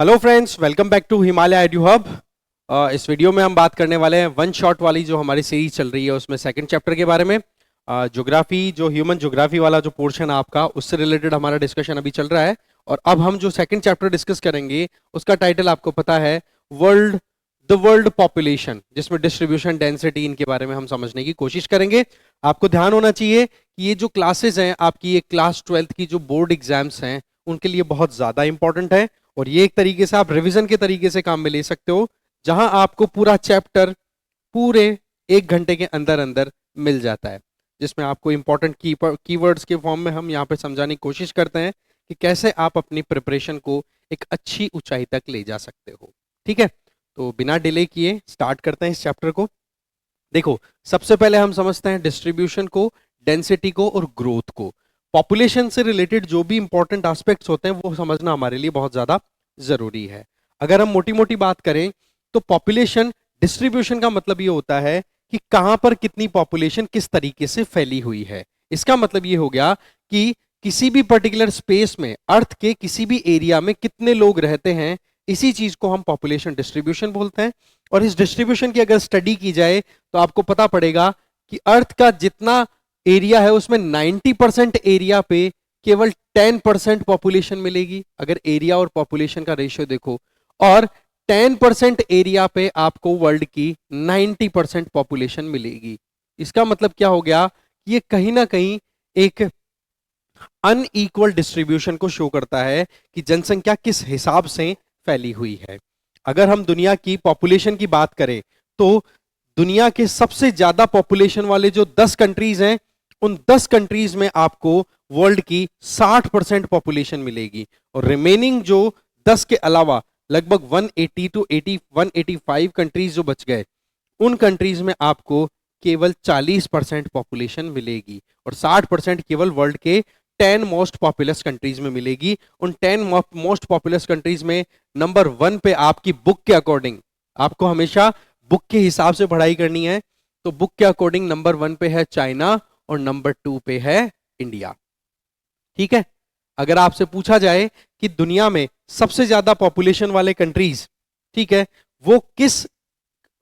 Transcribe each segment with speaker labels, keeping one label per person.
Speaker 1: Hello friends, welcome back to Himalaya edu hub. इस वीडियो में हम बात करने वाले हैं वन शॉट वाली जो हमारी सीरीज चल रही है उसमें सेकंड चैप्टर के बारे में। ज्योग्राफी जो ह्यूमन ज्योग्राफी वाला जो पोर्शन है आपका, उससे रिलेटेड हमारा डिस्कशन अभी चल रहा है। और अब हम जो सेकंड चैप्टर डिस्कस करेंगे उसका टाइटल आपको पता है, वर्ल्ड द वर्ल्ड पॉपुलेशन, जिसमें डिस्ट्रीब्यूशन, डेंसिटी, इनके बारे में हम समझने की कोशिश करेंगे। आपको ध्यान होना चाहिए कि ये जो क्लासेस हैं आपकी, ये क्लास 12th की जो बोर्ड एग्जाम्स हैं उनके लिए बहुत ज्यादा इंपॉर्टेंट है। और ये एक तरीके से आप रिवीजन के तरीके से काम में ले सकते हो, जहां आपको पूरा चैप्टर पूरे 1 घंटे के अंदर अंदर मिल जाता है, जिसमें आपको इंपॉर्टेंट कीवर्ड्स के फॉर्म में हम यहाँ पे समझाने की कोशिश करते हैं कि कैसे आप अपनी प्रिपरेशन को एक अच्छी ऊंचाई तक ले जा सकते हो। ठीक है, तो बिना डिले किए स्टार्ट करते हैं इस चैप्टर को। देखो, सबसे पहले हम समझते हैं डिस्ट्रीब्यूशन को, डेंसिटी को और ग्रोथ को। पॉपुलेशन से रिलेटेड जो भी इंपॉर्टेंट एस्पेक्ट्स होते हैं वो समझना हमारे लिए बहुत ज्यादा जरूरी है। अगर हम मोटी मोटी बात करें तो पॉपुलेशन डिस्ट्रीब्यूशन का मतलब ये होता है कि कहां पर कितनी पॉपुलेशन किस तरीके से फैली हुई है। इसका मतलब ये हो गया कि किसी भी पर्टिकुलर स्पेस में, अर्थ के किसी भी एरिया में कितने लोग रहते हैं, इसी चीज को हम पॉपुलेशन डिस्ट्रीब्यूशन बोलते हैं। और इस डिस्ट्रीब्यूशन की अगर स्टडी की जाए तो आपको पता पड़ेगा कि अर्थ का जितना एरिया है उसमें 90% एरिया पे केवल 10% पॉपुलेशन मिलेगी, अगर एरिया और पॉपुलेशन का रेशियो देखो। और 10% एरिया पे आपको वर्ल्ड की 90% पॉपुलेशन मिलेगी। इसका मतलब क्या हो गया, ये कहीं ना कहीं एक अनइक्वल डिस्ट्रीब्यूशन को शो करता है कि जनसंख्या किस हिसाब से फैली हुई है। अगर हम दुनिया की पॉपुलेशन की बात करें तो दुनिया के सबसे ज्यादा पॉपुलेशन वाले जो 10 कंट्रीज हैं, उन 10 कंट्रीज में आपको वर्ल्ड की 60% पॉपुलेशन मिलेगी। और रिमेनिंग जो 10 के अलावा लगभग 180 टू 185 कंट्रीज जो बच गए, उन कंट्रीज में आपको केवल 40% पॉपुलेशन मिलेगी। और 60% केवल वर्ल्ड के 10 मोस्ट पॉपुलस कंट्रीज में मिलेगी। उन 10 मोस्ट पॉपुलस कंट्रीज में नंबर 1 पे आपकी बुक के अकॉर्डिंग, आपको हमेशा बुक के हिसाब से पढ़ाई करनी है, तो बुक के अकॉर्डिंग नंबर 1 पे है चाइना और नंबर 2 पे है इंडिया। ठीक है, अगर आपसे पूछा जाए कि दुनिया में सबसे ज्यादा पॉपुलेशन वाले कंट्रीज, ठीक है, वो किस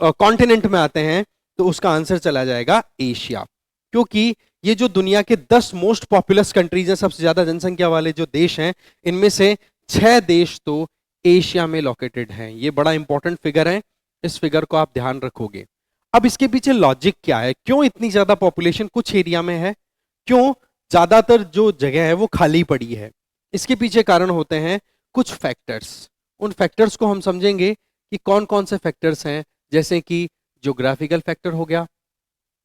Speaker 1: कॉन्टिनेंट में आते हैं, तो उसका आंसर चला जाएगा एशिया। क्योंकि ये जो दुनिया के 10 मोस्ट पॉपुलस कंट्रीज हैं, सबसे ज्यादा जनसंख्या वाले जो देश हैं, इनमें से 6 देश तो एशिया में लोकेटेड हैं। ये बड़ा इंपॉर्टेंट फिगर है, इस फिगर को आप ध्यान रखोगे। अब इसके पीछे लॉजिक क्या है, क्यों इतनी ज्यादा पॉपुलेशन कुछ एरिया में है, क्यों ज्यादातर जो जगह है वो खाली पड़ी है। इसके पीछे कारण होते हैं कुछ फैक्टर्स। उन फैक्टर्स को हम समझेंगे कि कौन कौन से फैक्टर्स हैं, जैसे कि ज्योग्राफिकल फैक्टर हो गया,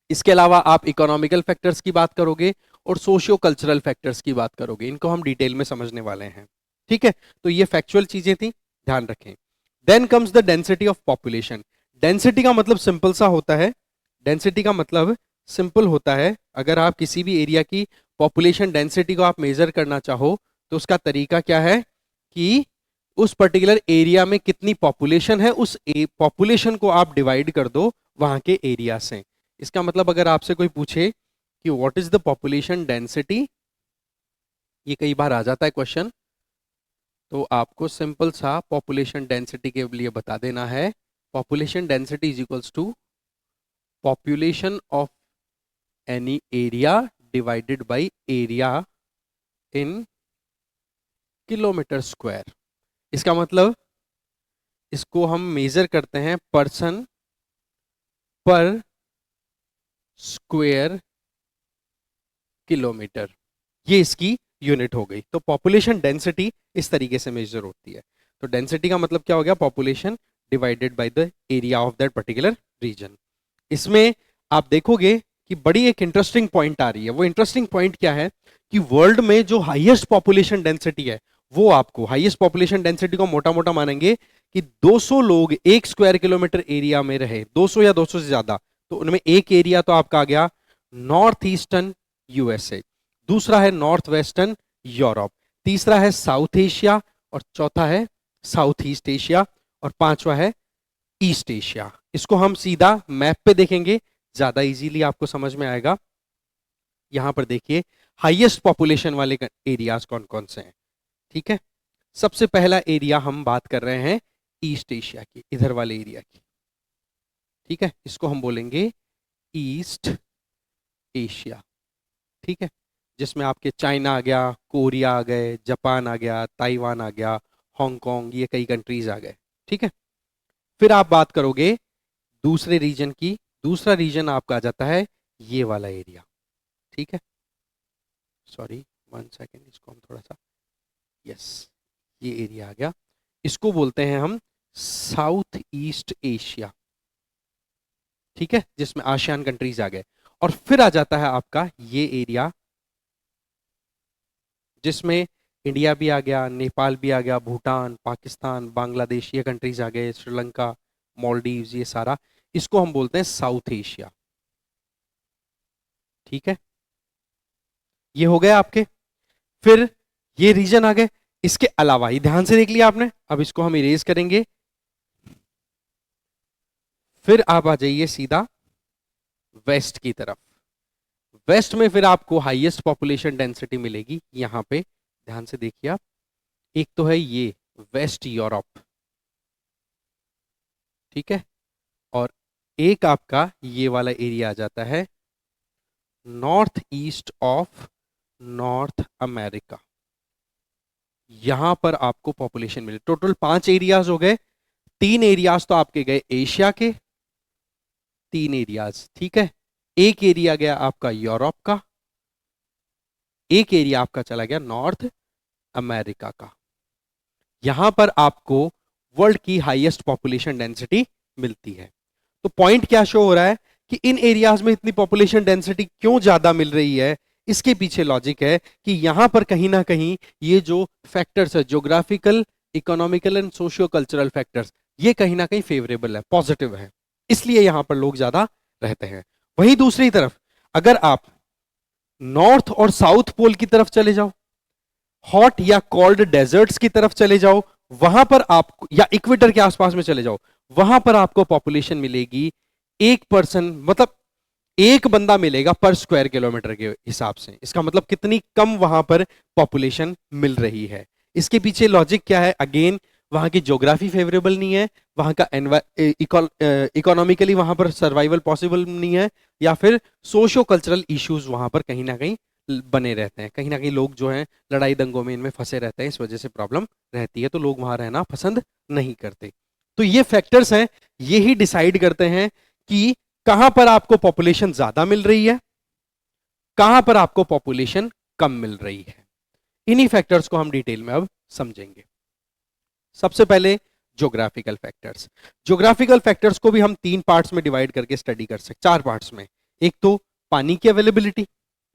Speaker 1: इसके अलावा आप इकोनॉमिकल फैक्टर्स की बात करोगे और सोशियो कल्चरल फैक्टर्स की बात करोगे। इनको हम डिटेल में समझने वाले हैं। ठीक है, तो ये फैक्चुअल चीजें थी, ध्यान रखें। Then comes the density of population. Density का मतलब सिंपल सा होता है, डेंसिटी का मतलब सिंपल होता है, अगर आप किसी भी एरिया की पॉपुलेशन डेंसिटी को आप मेजर करना चाहो तो उसका तरीका क्या है कि उस पर्टिकुलर एरिया में कितनी पॉपुलेशन है, उस पॉपुलेशन को आप डिवाइड कर दो वहां के एरिया से। इसका मतलब अगर आपसे कोई पूछे कि what is the population density, ये कई बार आ जाता है क्वेश्चन, तो आपको सिंपल सा पॉपुलेशन डेंसिटी के लिए बता देना है, population density is equals to population of any area divided by area in kilometre square. इसका मतलब इसको हम मेजर करते हैं पर्सन पर स्क्वायर किलोमीटर, ये इसकी यूनिट हो गई। तो पॉपुलेशन डेंसिटी इस तरीके से मेजर होती है। तो डेंसिटी का मतलब क्या हो गया, population divided by the area of that particular region. इसमें आप देखोगे कि बड़ी एक इंटरेस्टिंग पॉइंट आ रही है। वो इंटरेस्टिंग पॉइंट क्या है कि वर्ल्ड में जो हाईएस्ट पॉपुलेशन डेंसिटी है, वो आपको हाईएस्ट पॉपुलेशन डेंसिटी को मोटा मोटा मानेंगे कि 200 लोग 1 स्क्वायर किलोमीटर एरिया में रहे, 200 या 200 से ज्यादा, तो उनमें एक एरिया तो आपका आ गया नॉर्थ ईस्टर्न यूएसए, दूसरा है नॉर्थ वेस्टर्न यूरोप, तीसरा है साउथ एशिया, और चौथा है साउथ ईस्ट एशिया, और पांचवा है ईस्ट एशिया। इसको हम सीधा मैप पे देखेंगे, ज्यादा इजीली आपको समझ में आएगा। यहां पर देखिए हाईएस्ट पॉपुलेशन वाले एरियाज कौन कौन से हैं। ठीक है, सबसे पहला एरिया हम बात कर रहे हैं ईस्ट एशिया की, इधर वाले एरिया की। ठीक है, इसको हम बोलेंगे ईस्ट एशिया। ठीक है, जिसमें आपके चाइना आ गया, कोरिया आ गए, जापान आ गया, ताइवान आ गया, हांगकांग, ये कई कंट्रीज आ गए। ठीक है, फिर आप बात करोगे दूसरे रीजन की। दूसरा रीजन आपका आ जाता है ये वाला एरिया। ठीक है, सॉरी 1 सेकेंड, इसको हम थोड़ा सा, यस, ये एरिया आ गया। इसको बोलते हैं हम साउथ ईस्ट एशिया। ठीक है, जिसमें आसियान कंट्रीज आ गए। और फिर आ जाता है आपका ये एरिया, जिसमें इंडिया भी आ गया, नेपाल भी आ गया, भूटान, पाकिस्तान, बांग्लादेश, ये कंट्रीज आ गए, श्रीलंका, मालदीव्स, ये सारा, इसको हम बोलते हैं साउथ एशिया। ठीक है, ये हो गया आपके। फिर ये रीजन आ गए। इसके अलावा, ये ध्यान से देख लिया आपने, अब इसको हम इरेज करेंगे। फिर आप आ जाइए सीधा वेस्ट की तरफ। वेस्ट में फिर आपको हाईएस्ट पॉपुलेशन डेंसिटी मिलेगी यहां पे, ध्यान से देखिए आप। एक तो है ये वेस्ट यूरोप, ठीक है, और एक आपका ये वाला एरिया आ जाता है north east of north America. यहां पर आपको पॉपुलेशन मिले। टोटल 5 एरियाज हो गए। 3 एरियाज तो आपके गए एशिया के, 3 एरियाज, ठीक है। एक एरिया गया आपका यूरोप का, एक एरिया आपका चला गया नॉर्थ अमेरिका का। यहां पर आपको वर्ल्ड की हाईएस्ट पॉपुलेशन डेंसिटी मिलती है। तो पॉइंट क्या शो हो रहा है कि इन एरियाज में इतनी पॉपुलेशन डेंसिटी क्यों ज्यादा मिल रही है? इसके पीछे लॉजिक है कि यहां पर कहीं ना कहीं ये जो फैक्टर्स है, geographical, economical and socio cultural factors, ये कहीं ना कहीं फेवरेबल है, पॉजिटिव है, इसलिए यहां पर लोग ज्यादा रहते हैं। वहीं दूसरी तरफ अगर आप नॉर्थ और साउथ पोल की तरफ चले जाओ, हॉट या कोल्ड डेजर्ट्स की तरफ चले जाओ, वहां पर आप, या इक्वेटर के आसपास में चले जाओ, वहां पर आपको पॉपुलेशन मिलेगी 1 पर्सन, मतलब एक बंदा मिलेगा पर स्क्वायर किलोमीटर के हिसाब से। इसका मतलब कितनी कम वहां पर पॉपुलेशन मिल रही है। इसके पीछे लॉजिक क्या है? अगेन, वहां की ज्योग्राफी फेवरेबल नहीं है, वहां का इकोनॉमिकली वहां पर सर्वाइवल पॉसिबल नहीं है, या फिर सोशियो कल्चरल इश्यूज वहां पर कहीं ना कहीं बने रहते हैं। कहीं ना कहीं लोग जो हैं लड़ाई दंगों में इनमें फंसे रहते हैं, इस वजह से प्रॉब्लम रहती है, तो लोग वहां रहना पसंद नहीं करते। तो ये फैक्टर्स हैं, ये ही डिसाइड करते हैं कि कहां पर आपको पॉपुलेशन ज्यादा मिल रही है, कहां पर आपको पॉपुलेशन कम मिल रही है। इन्हीं फैक्टर्स को हम डिटेल में अब समझेंगे। सबसे पहले ज्योग्राफिकल फैक्टर्स। ज्योग्राफिकल फैक्टर्स को भी हम 3 पार्ट्स में डिवाइड करके स्टडी कर सकते, 4 पार्ट्स में। एक तो पानी की अवेलेबिलिटी,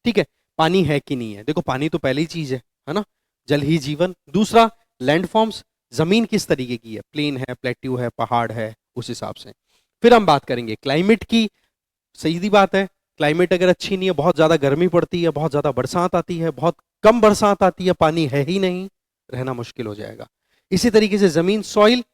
Speaker 1: ठीक है, पानी है कि नहीं है। देखो, पानी तो पहली चीज है ना, जल ही जीवन। दूसरा, लैंडफॉर्म्स, जमीन किस तरीके की है, प्लेन है, प्लेट्यू है, पहाड़ है, उस हिसाब से। फिर हम बात करेंगे क्लाइमेट की। सीधी बात है, क्लाइमेट अगर अच्छी नहीं है, बहुत ज्यादा गर्मी पड़ती है, बहुत ज्यादा बरसात आती है, बहुत कम बरसात आती है, पानी है ही नहीं, रहना मुश्किल हो जाएगा। इसी तरीके से जमीन, सॉइल,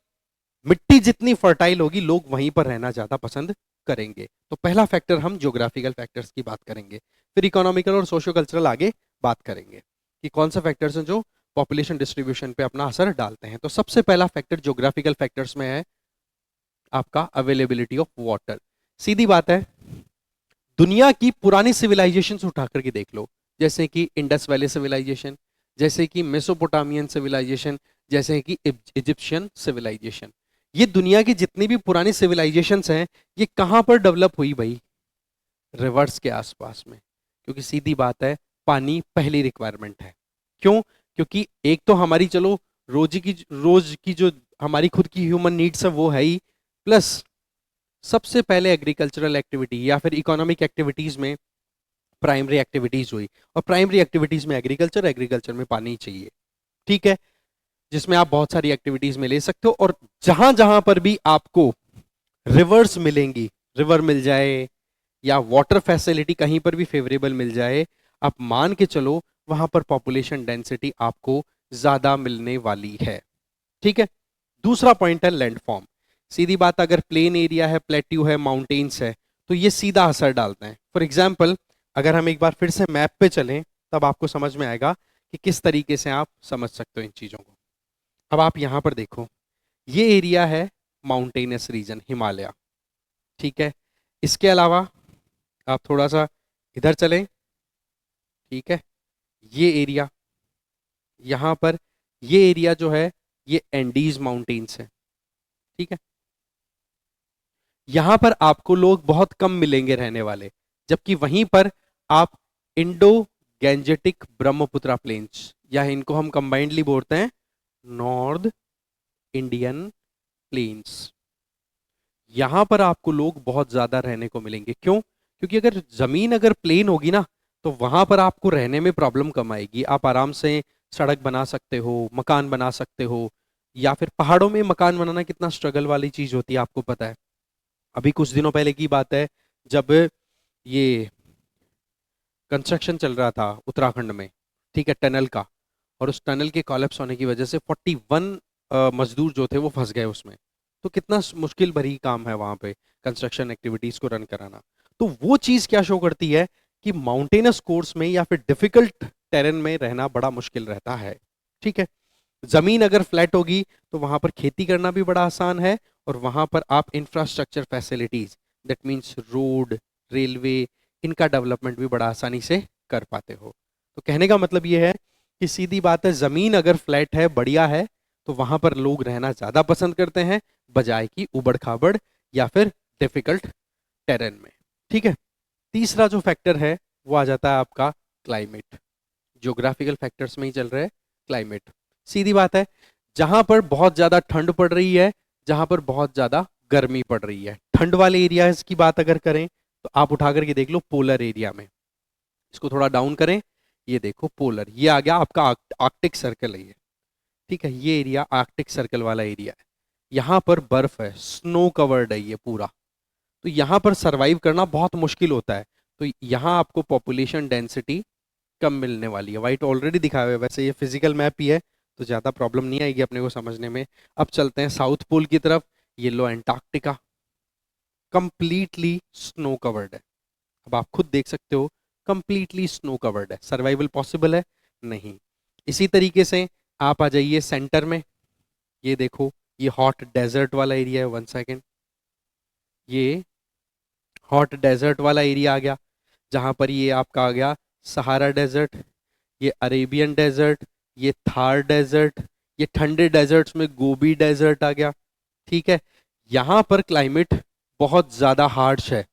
Speaker 1: मिट्टी जितनी फर्टाइल होगी, लोग वहीं पर रहना ज्यादा पसंद करेंगे। तो पहला फैक्टर हम ज्योग्राफिकल फैक्टर्स की बात करेंगे। फिर इकोनॉमिकल और सोशियो कल्चरल आगे बात करेंगे कि कौन सा फैक्टर्स हैं जो पॉपुलेशन डिस्ट्रीब्यूशन पे अपना असर डालते हैं। तो सबसे पहला फैक्टर ज्योग्राफिकल फैक्टर्स में है आपका अवेलेबिलिटी ऑफ वाटर। सीधी बात है, दुनिया की पुरानी सिविलाइजेशन उठा करके देख लो, जैसे कि इंडस वैली सिविलाइजेशन, जैसे कि मेसोपोटामियन सिविलाइजेशन, जैसे कि इजिप्शियन सिविलाइजेशन। ये दुनिया की जितनी भी पुरानी सिविलाइजेशंस हैं, ये कहां पर डेवलप हुई भाई? रिवर्स के आसपास में। क्योंकि सीधी बात है, पानी पहली रिक्वायरमेंट है। क्यों? क्योंकि एक तो हमारी, चलो, रोज की जो हमारी खुद की ह्यूमन नीड्स है वो है ही, प्लस सबसे पहले एग्रीकल्चरल एक्टिविटी या फिर इकोनॉमिक एक्टिविटीज में प्राइमरी एक्टिविटीज हुई, और प्राइमरी एक्टिविटीज में एग्रीकल्चर, एग्रीकल्चर में पानी चाहिए, ठीक है, जिसमें आप बहुत सारी एक्टिविटीज में ले सकते हो। और जहां जहां पर भी आपको रिवर्स मिलेंगी, रिवर मिल जाए या वाटर फैसिलिटी कहीं पर भी फेवरेबल मिल जाए, आप मान के चलो वहां पर पॉपुलेशन डेंसिटी आपको ज्यादा मिलने वाली है, ठीक है। दूसरा पॉइंट है लैंडफॉर्म। सीधी बात, अगर प्लेन एरिया है, प्लेट्यू है, माउंटेन्स है, तो ये सीधा असर डालते हैं। फॉर एग्जाम्पल, अगर हम एक बार फिर से मैप पे चलें, तब आपको समझ में आएगा कि किस तरीके से आप समझ सकते हो इन चीजों को। अब आप यहाँ पर देखो, ये एरिया है माउंटेनस रीजन, हिमालय, ठीक है। इसके अलावा आप थोड़ा सा इधर चलें, ठीक है, ये एरिया, यहाँ पर ये एरिया जो है ये एंडीज माउंटेन्स है, ठीक है। यहां पर आपको लोग बहुत कम मिलेंगे रहने वाले, जबकि वहीं पर आप इंडो गैंजेटिक ब्रह्मपुत्रा प्लेन्स, या इनको हम कंबाइंडली बोलते हैं नॉर्थ इंडियन प्लेन्स, यहां पर आपको लोग बहुत ज्यादा रहने को मिलेंगे। क्यों? क्योंकि अगर जमीन अगर प्लेन होगी ना, तो वहां पर आपको रहने में प्रॉब्लम कम आएगी। आप आराम से सड़क बना सकते हो, मकान बना सकते हो, या फिर पहाड़ों में मकान बनाना कितना स्ट्रगल वाली चीज होती है आपको पता है। अभी कुछ दिनों पहले की बात है, जब ये कंस्ट्रक्शन चल रहा था उत्तराखंड में, ठीक है, टनल का, और उस टनल के कॉलेप्स होने की वजह से 41 मजदूर जो थे वो फंस गए उसमें। तो कितना मुश्किल भरी काम है वहां पे कंस्ट्रक्शन एक्टिविटीज को रन कराना। तो वो चीज क्या शो करती है कि माउंटेनस कोर्स में या फिर डिफिकल्ट टेरेन में रहना बड़ा मुश्किल रहता है, ठीक है। जमीन अगर फ्लैट होगी तो वहां पर खेती करना भी बड़ा आसान है, और वहां पर आप infrastructure facilities, that means road, railway, इनका डेवलपमेंट भी बड़ा आसानी से कर पाते हो। तो कहने का मतलब ये है कि सीधी बात है, जमीन अगर फ्लैट है, बढ़िया है, तो वहां पर लोग रहना ज्यादा पसंद करते हैं बजाय कि उबड़ खाबड़ या फिर डिफिकल्ट टेरेन में, ठीक है। तीसरा जो फैक्टर है वो आ जाता है आपका क्लाइमेट। ज्योग्राफिकल फैक्टर्स में ही चल रहे हैं क्लाइमेट। सीधी बात है, जहां पर बहुत ज्यादा ठंड पड़ रही है, जहां पर बहुत ज्यादा गर्मी पड़ रही है, ठंड वाले एरियाज की बात अगर करें तो आप उठा करके देख लो पोलर एरिया में, इसको थोड़ा डाउन करें, ये देखो पोलर, ये आ गया आपका आर्कटिक सर्कल है ये, ठीक है। ये एरिया आर्कटिक सर्कल वाला एरिया है, यहाँ पर बर्फ है, स्नो कवर्ड है ये पूरा। तो यहाँ पर सरवाइव करना बहुत मुश्किल होता है। तो यहाँ आपको पॉपुलेशन डेंसिटी कम मिलने वाली है। वाइट ऑलरेडी दिखाया हुआ है, वैसे ये फिजिकल मैप ही है, तो ज़्यादा प्रॉब्लम नहीं आएगी अपने को समझने में। अब चलते हैं साउथ पोल की तरफ। Yellow Antarctica completely snow covered है। अब आप खुद देख सकते हो, कंप्लीटली स्नो कवर्ड है। सर्वाइवल पॉसिबल है? नहीं। इसी तरीके से आप आ जाइए सेंटर में, ये देखो, ये हॉट डेजर्ट वाला एरिया है। 1 सेकेंड, ये हॉट डेजर्ट वाला एरिया आ गया, जहां पर ये आपका आ गया सहारा डेजर्ट, ये अरेबियन डेजर्ट, ये थार डेजर्ट, ये ठंडे डेजर्ट्स में गोबी डेजर्ट आ गया, ठीक है। यहां पर क्लाइमेट बहुत ज्यादा हार्श है,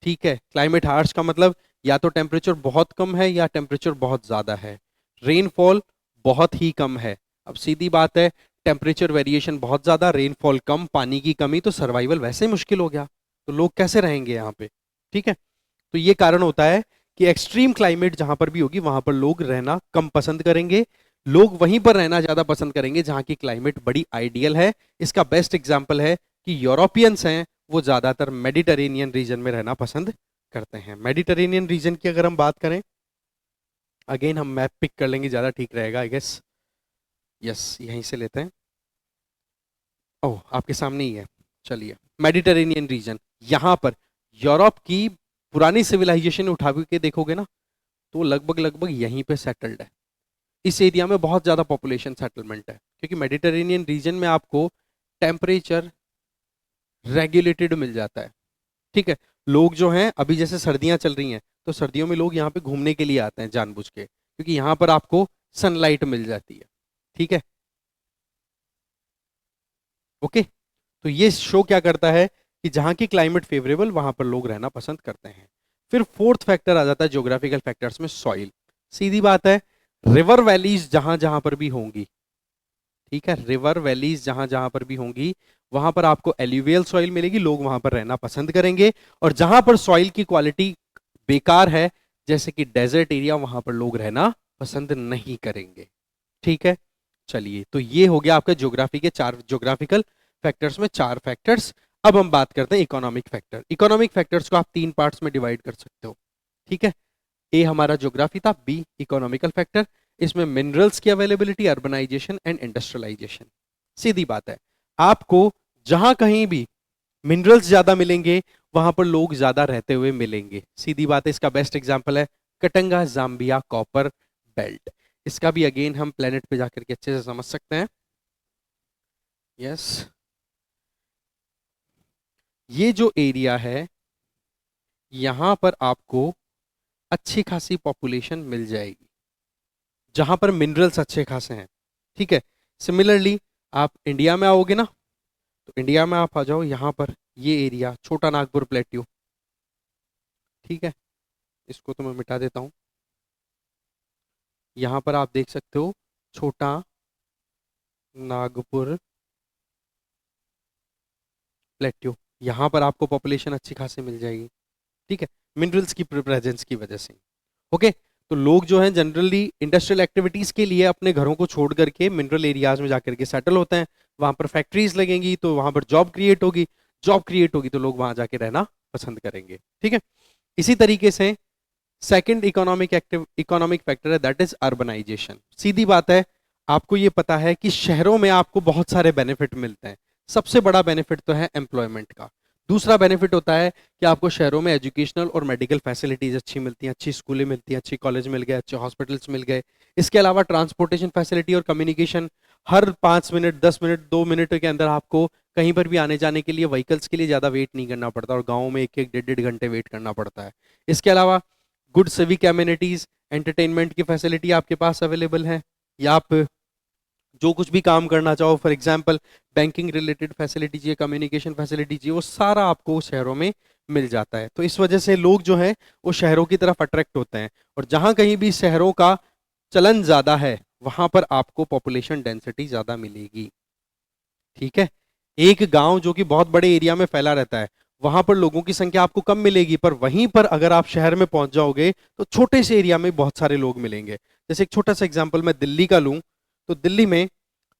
Speaker 1: ठीक है। क्लाइमेट हार्श का मतलब या तो टेम्परेचर बहुत कम है या टेम्परेचर बहुत ज्यादा है, रेनफॉल बहुत ही कम है। अब सीधी बात है, टेम्परेचर वेरिएशन बहुत ज्यादा, रेनफॉल कम, पानी की कमी, तो सर्वाइवल वैसे ही मुश्किल हो गया। तो लोग कैसे रहेंगे यहाँ पे, ठीक है। तो ये कारण होता है कि एक्सट्रीम क्लाइमेट जहां पर भी होगी वहां पर लोग रहना कम पसंद करेंगे। लोग वहीं पर रहना ज्यादा पसंद करेंगे जहां की क्लाइमेट बड़ी आइडियल है। इसका बेस्ट एग्जांपल है कि यूरोपियंस हैं, वो ज्यादातर मेडिटेरेनियन रीजन में रहना पसंद करते हैं। मेडिटेरेनियन रीजन की अगर हम बात करें, अगेन हम मैप पिक कर लेंगे, ज्यादा ठीक रहेगा आई गेस। यस, यहीं से लेते हैं। ओह, आपके सामने ही है, चलिए। मेडिटेरेनियन रीजन, यहाँ पर यूरोप की पुरानी सिविलाइजेशन उठा के देखोगे ना, तो लगभग लगभग यहीं पे सेटल्ड है। इस एरिया में बहुत ज़्यादा पॉपुलेशन सेटलमेंट है, क्योंकि मेडिटेरेनियन रीजन में आपको टेम्परेचर रेगुलेटेड मिल जाता है, ठीक है। लोग जो हैं, अभी जैसे सर्दियां चल रही हैं, तो सर्दियों में लोग यहाँ पे घूमने के लिए आते हैं जानबूझ के, क्योंकि यहाँ पर आपको सनलाइट मिल जाती है, ठीक है। ओके, तो ये शो क्या करता है कि जहां की क्लाइमेट फेवरेबल, वहां पर लोग रहना पसंद करते हैं। फिर फोर्थ फैक्टर आ जाता है ज्योग्राफिकल फैक्टर्स में, सॉइल। सीधी बात है, रिवर वैलीज जहां जहां पर भी होंगी, ठीक है, रिवर वैलीज जहां जहां पर भी होंगी, वहां पर आपको एल्यूवियल सॉइल मिलेगी, लोग वहां पर रहना पसंद करेंगे। और जहां पर सॉइल की क्वालिटी बेकार है, जैसे कि डेजर्ट एरिया, वहां पर लोग रहना पसंद नहीं करेंगे, ठीक है। चलिए, तो ये हो गया आपका ज्योग्राफी के चार, ज्योग्राफिकल फैक्टर्स में चार फैक्टर्स। अब हम बात करते हैं इकोनॉमिक फैक्टर। इकोनॉमिक फैक्टर्स को आप 3 पार्ट्स में डिवाइड कर सकते हो, ठीक है। ए हमारा ज्योग्राफी था, बी इकोनॉमिकल फैक्टर। इसमें मिनरल्स की अवेलेबिलिटी, अर्बनाइजेशन एंड इंडस्ट्रियलाइजेशन। सीधी बात है, आपको जहां कहीं भी मिनरल्स ज्यादा मिलेंगे, वहां पर लोग ज्यादा रहते हुए मिलेंगे। सीधी बात है, इसका बेस्ट एग्जांपल है कटंगा जाम्बिया कॉपर बेल्ट। इसका भी अगेन हम प्लेनेट पे जाकर के अच्छे से समझ सकते हैं। यस, ये जो एरिया है यहां पर आपको अच्छी खासी पॉपुलेशन मिल जाएगी, जहां पर मिनरल्स अच्छे खासे हैं। ठीक है, सिमिलरली आप इंडिया में आओगे ना, तो इंडिया में आप आ जाओ यहां पर, ये एरिया छोटा नागपुर प्लेट्यू। ठीक है, इसको तो मैं मिटा देता हूं। यहां पर आप देख सकते हो छोटा नागपुर प्लेट्यू, यहां पर आपको पॉपुलेशन अच्छी खासी मिल जाएगी। ठीक है, मिनरल्स की प्रेजेंस की वजह से। ओके, तो लोग जो हैं जनरली इंडस्ट्रियल एक्टिविटीज के लिए अपने घरों को छोड़ करके मिनरल एरियाज में जाकर के सेटल होते हैं। वहां पर फैक्ट्रीज लगेंगी तो वहां पर जॉब क्रिएट होगी, जॉब क्रिएट होगी तो लोग वहां जाके रहना पसंद करेंगे। ठीक है, इसी तरीके से सेकंड इकोनॉमिक फैक्टर है दैट इज अर्बनाइजेशन। सीधी बात है, आपको ये पता है कि शहरों में आपको बहुत सारे बेनिफिट मिलते हैं। सबसे बड़ा बेनिफिट तो है एम्प्लॉयमेंट का। दूसरा बेनिफिट होता है कि आपको शहरों में एजुकेशनल और मेडिकल फैसिलिटीज अच्छी मिलती हैं, अच्छी स्कूलें मिलती हैं, अच्छी कॉलेज मिल गए, अच्छे हॉस्पिटल्स मिल गए। इसके अलावा ट्रांसपोर्टेशन फैसिलिटी और कम्युनिकेशन, हर 5 मिनट 10 मिनट 2 मिनट के अंदर आपको कहीं पर भी आने जाने के लिए व्हीकल्स के लिए ज़्यादा वेट नहीं करना पड़ता, और गाँव में 1-1 1.5 घंटे वेट करना पड़ता है। इसके अलावा गुड सिविक एमिनिटीज, एंटरटेनमेंट की फैसिलिटी आपके पास अवेलेबल है, या आप जो कुछ भी काम करना चाहो, for example banking related facility चाहिए, कम्युनिकेशन फैसिलिटी चाहिए, वो सारा आपको शहरों में मिल जाता है। तो इस वजह से लोग जो हैं वो शहरों की तरफ अट्रैक्ट होते हैं, और जहां कहीं भी शहरों का चलन ज्यादा है वहां पर आपको पॉपुलेशन डेंसिटी ज्यादा मिलेगी। ठीक है, एक गांव जो कि बहुत बड़े एरिया में फैला रहता है वहां पर लोगों की संख्या आपको कम मिलेगी, पर वहीं पर अगर आप शहर में पहुंच जाओगे तो छोटे से एरिया में बहुत सारे लोग मिलेंगे। जैसे एक छोटा सा एग्जांपल मैं दिल्ली का लूं, तो दिल्ली में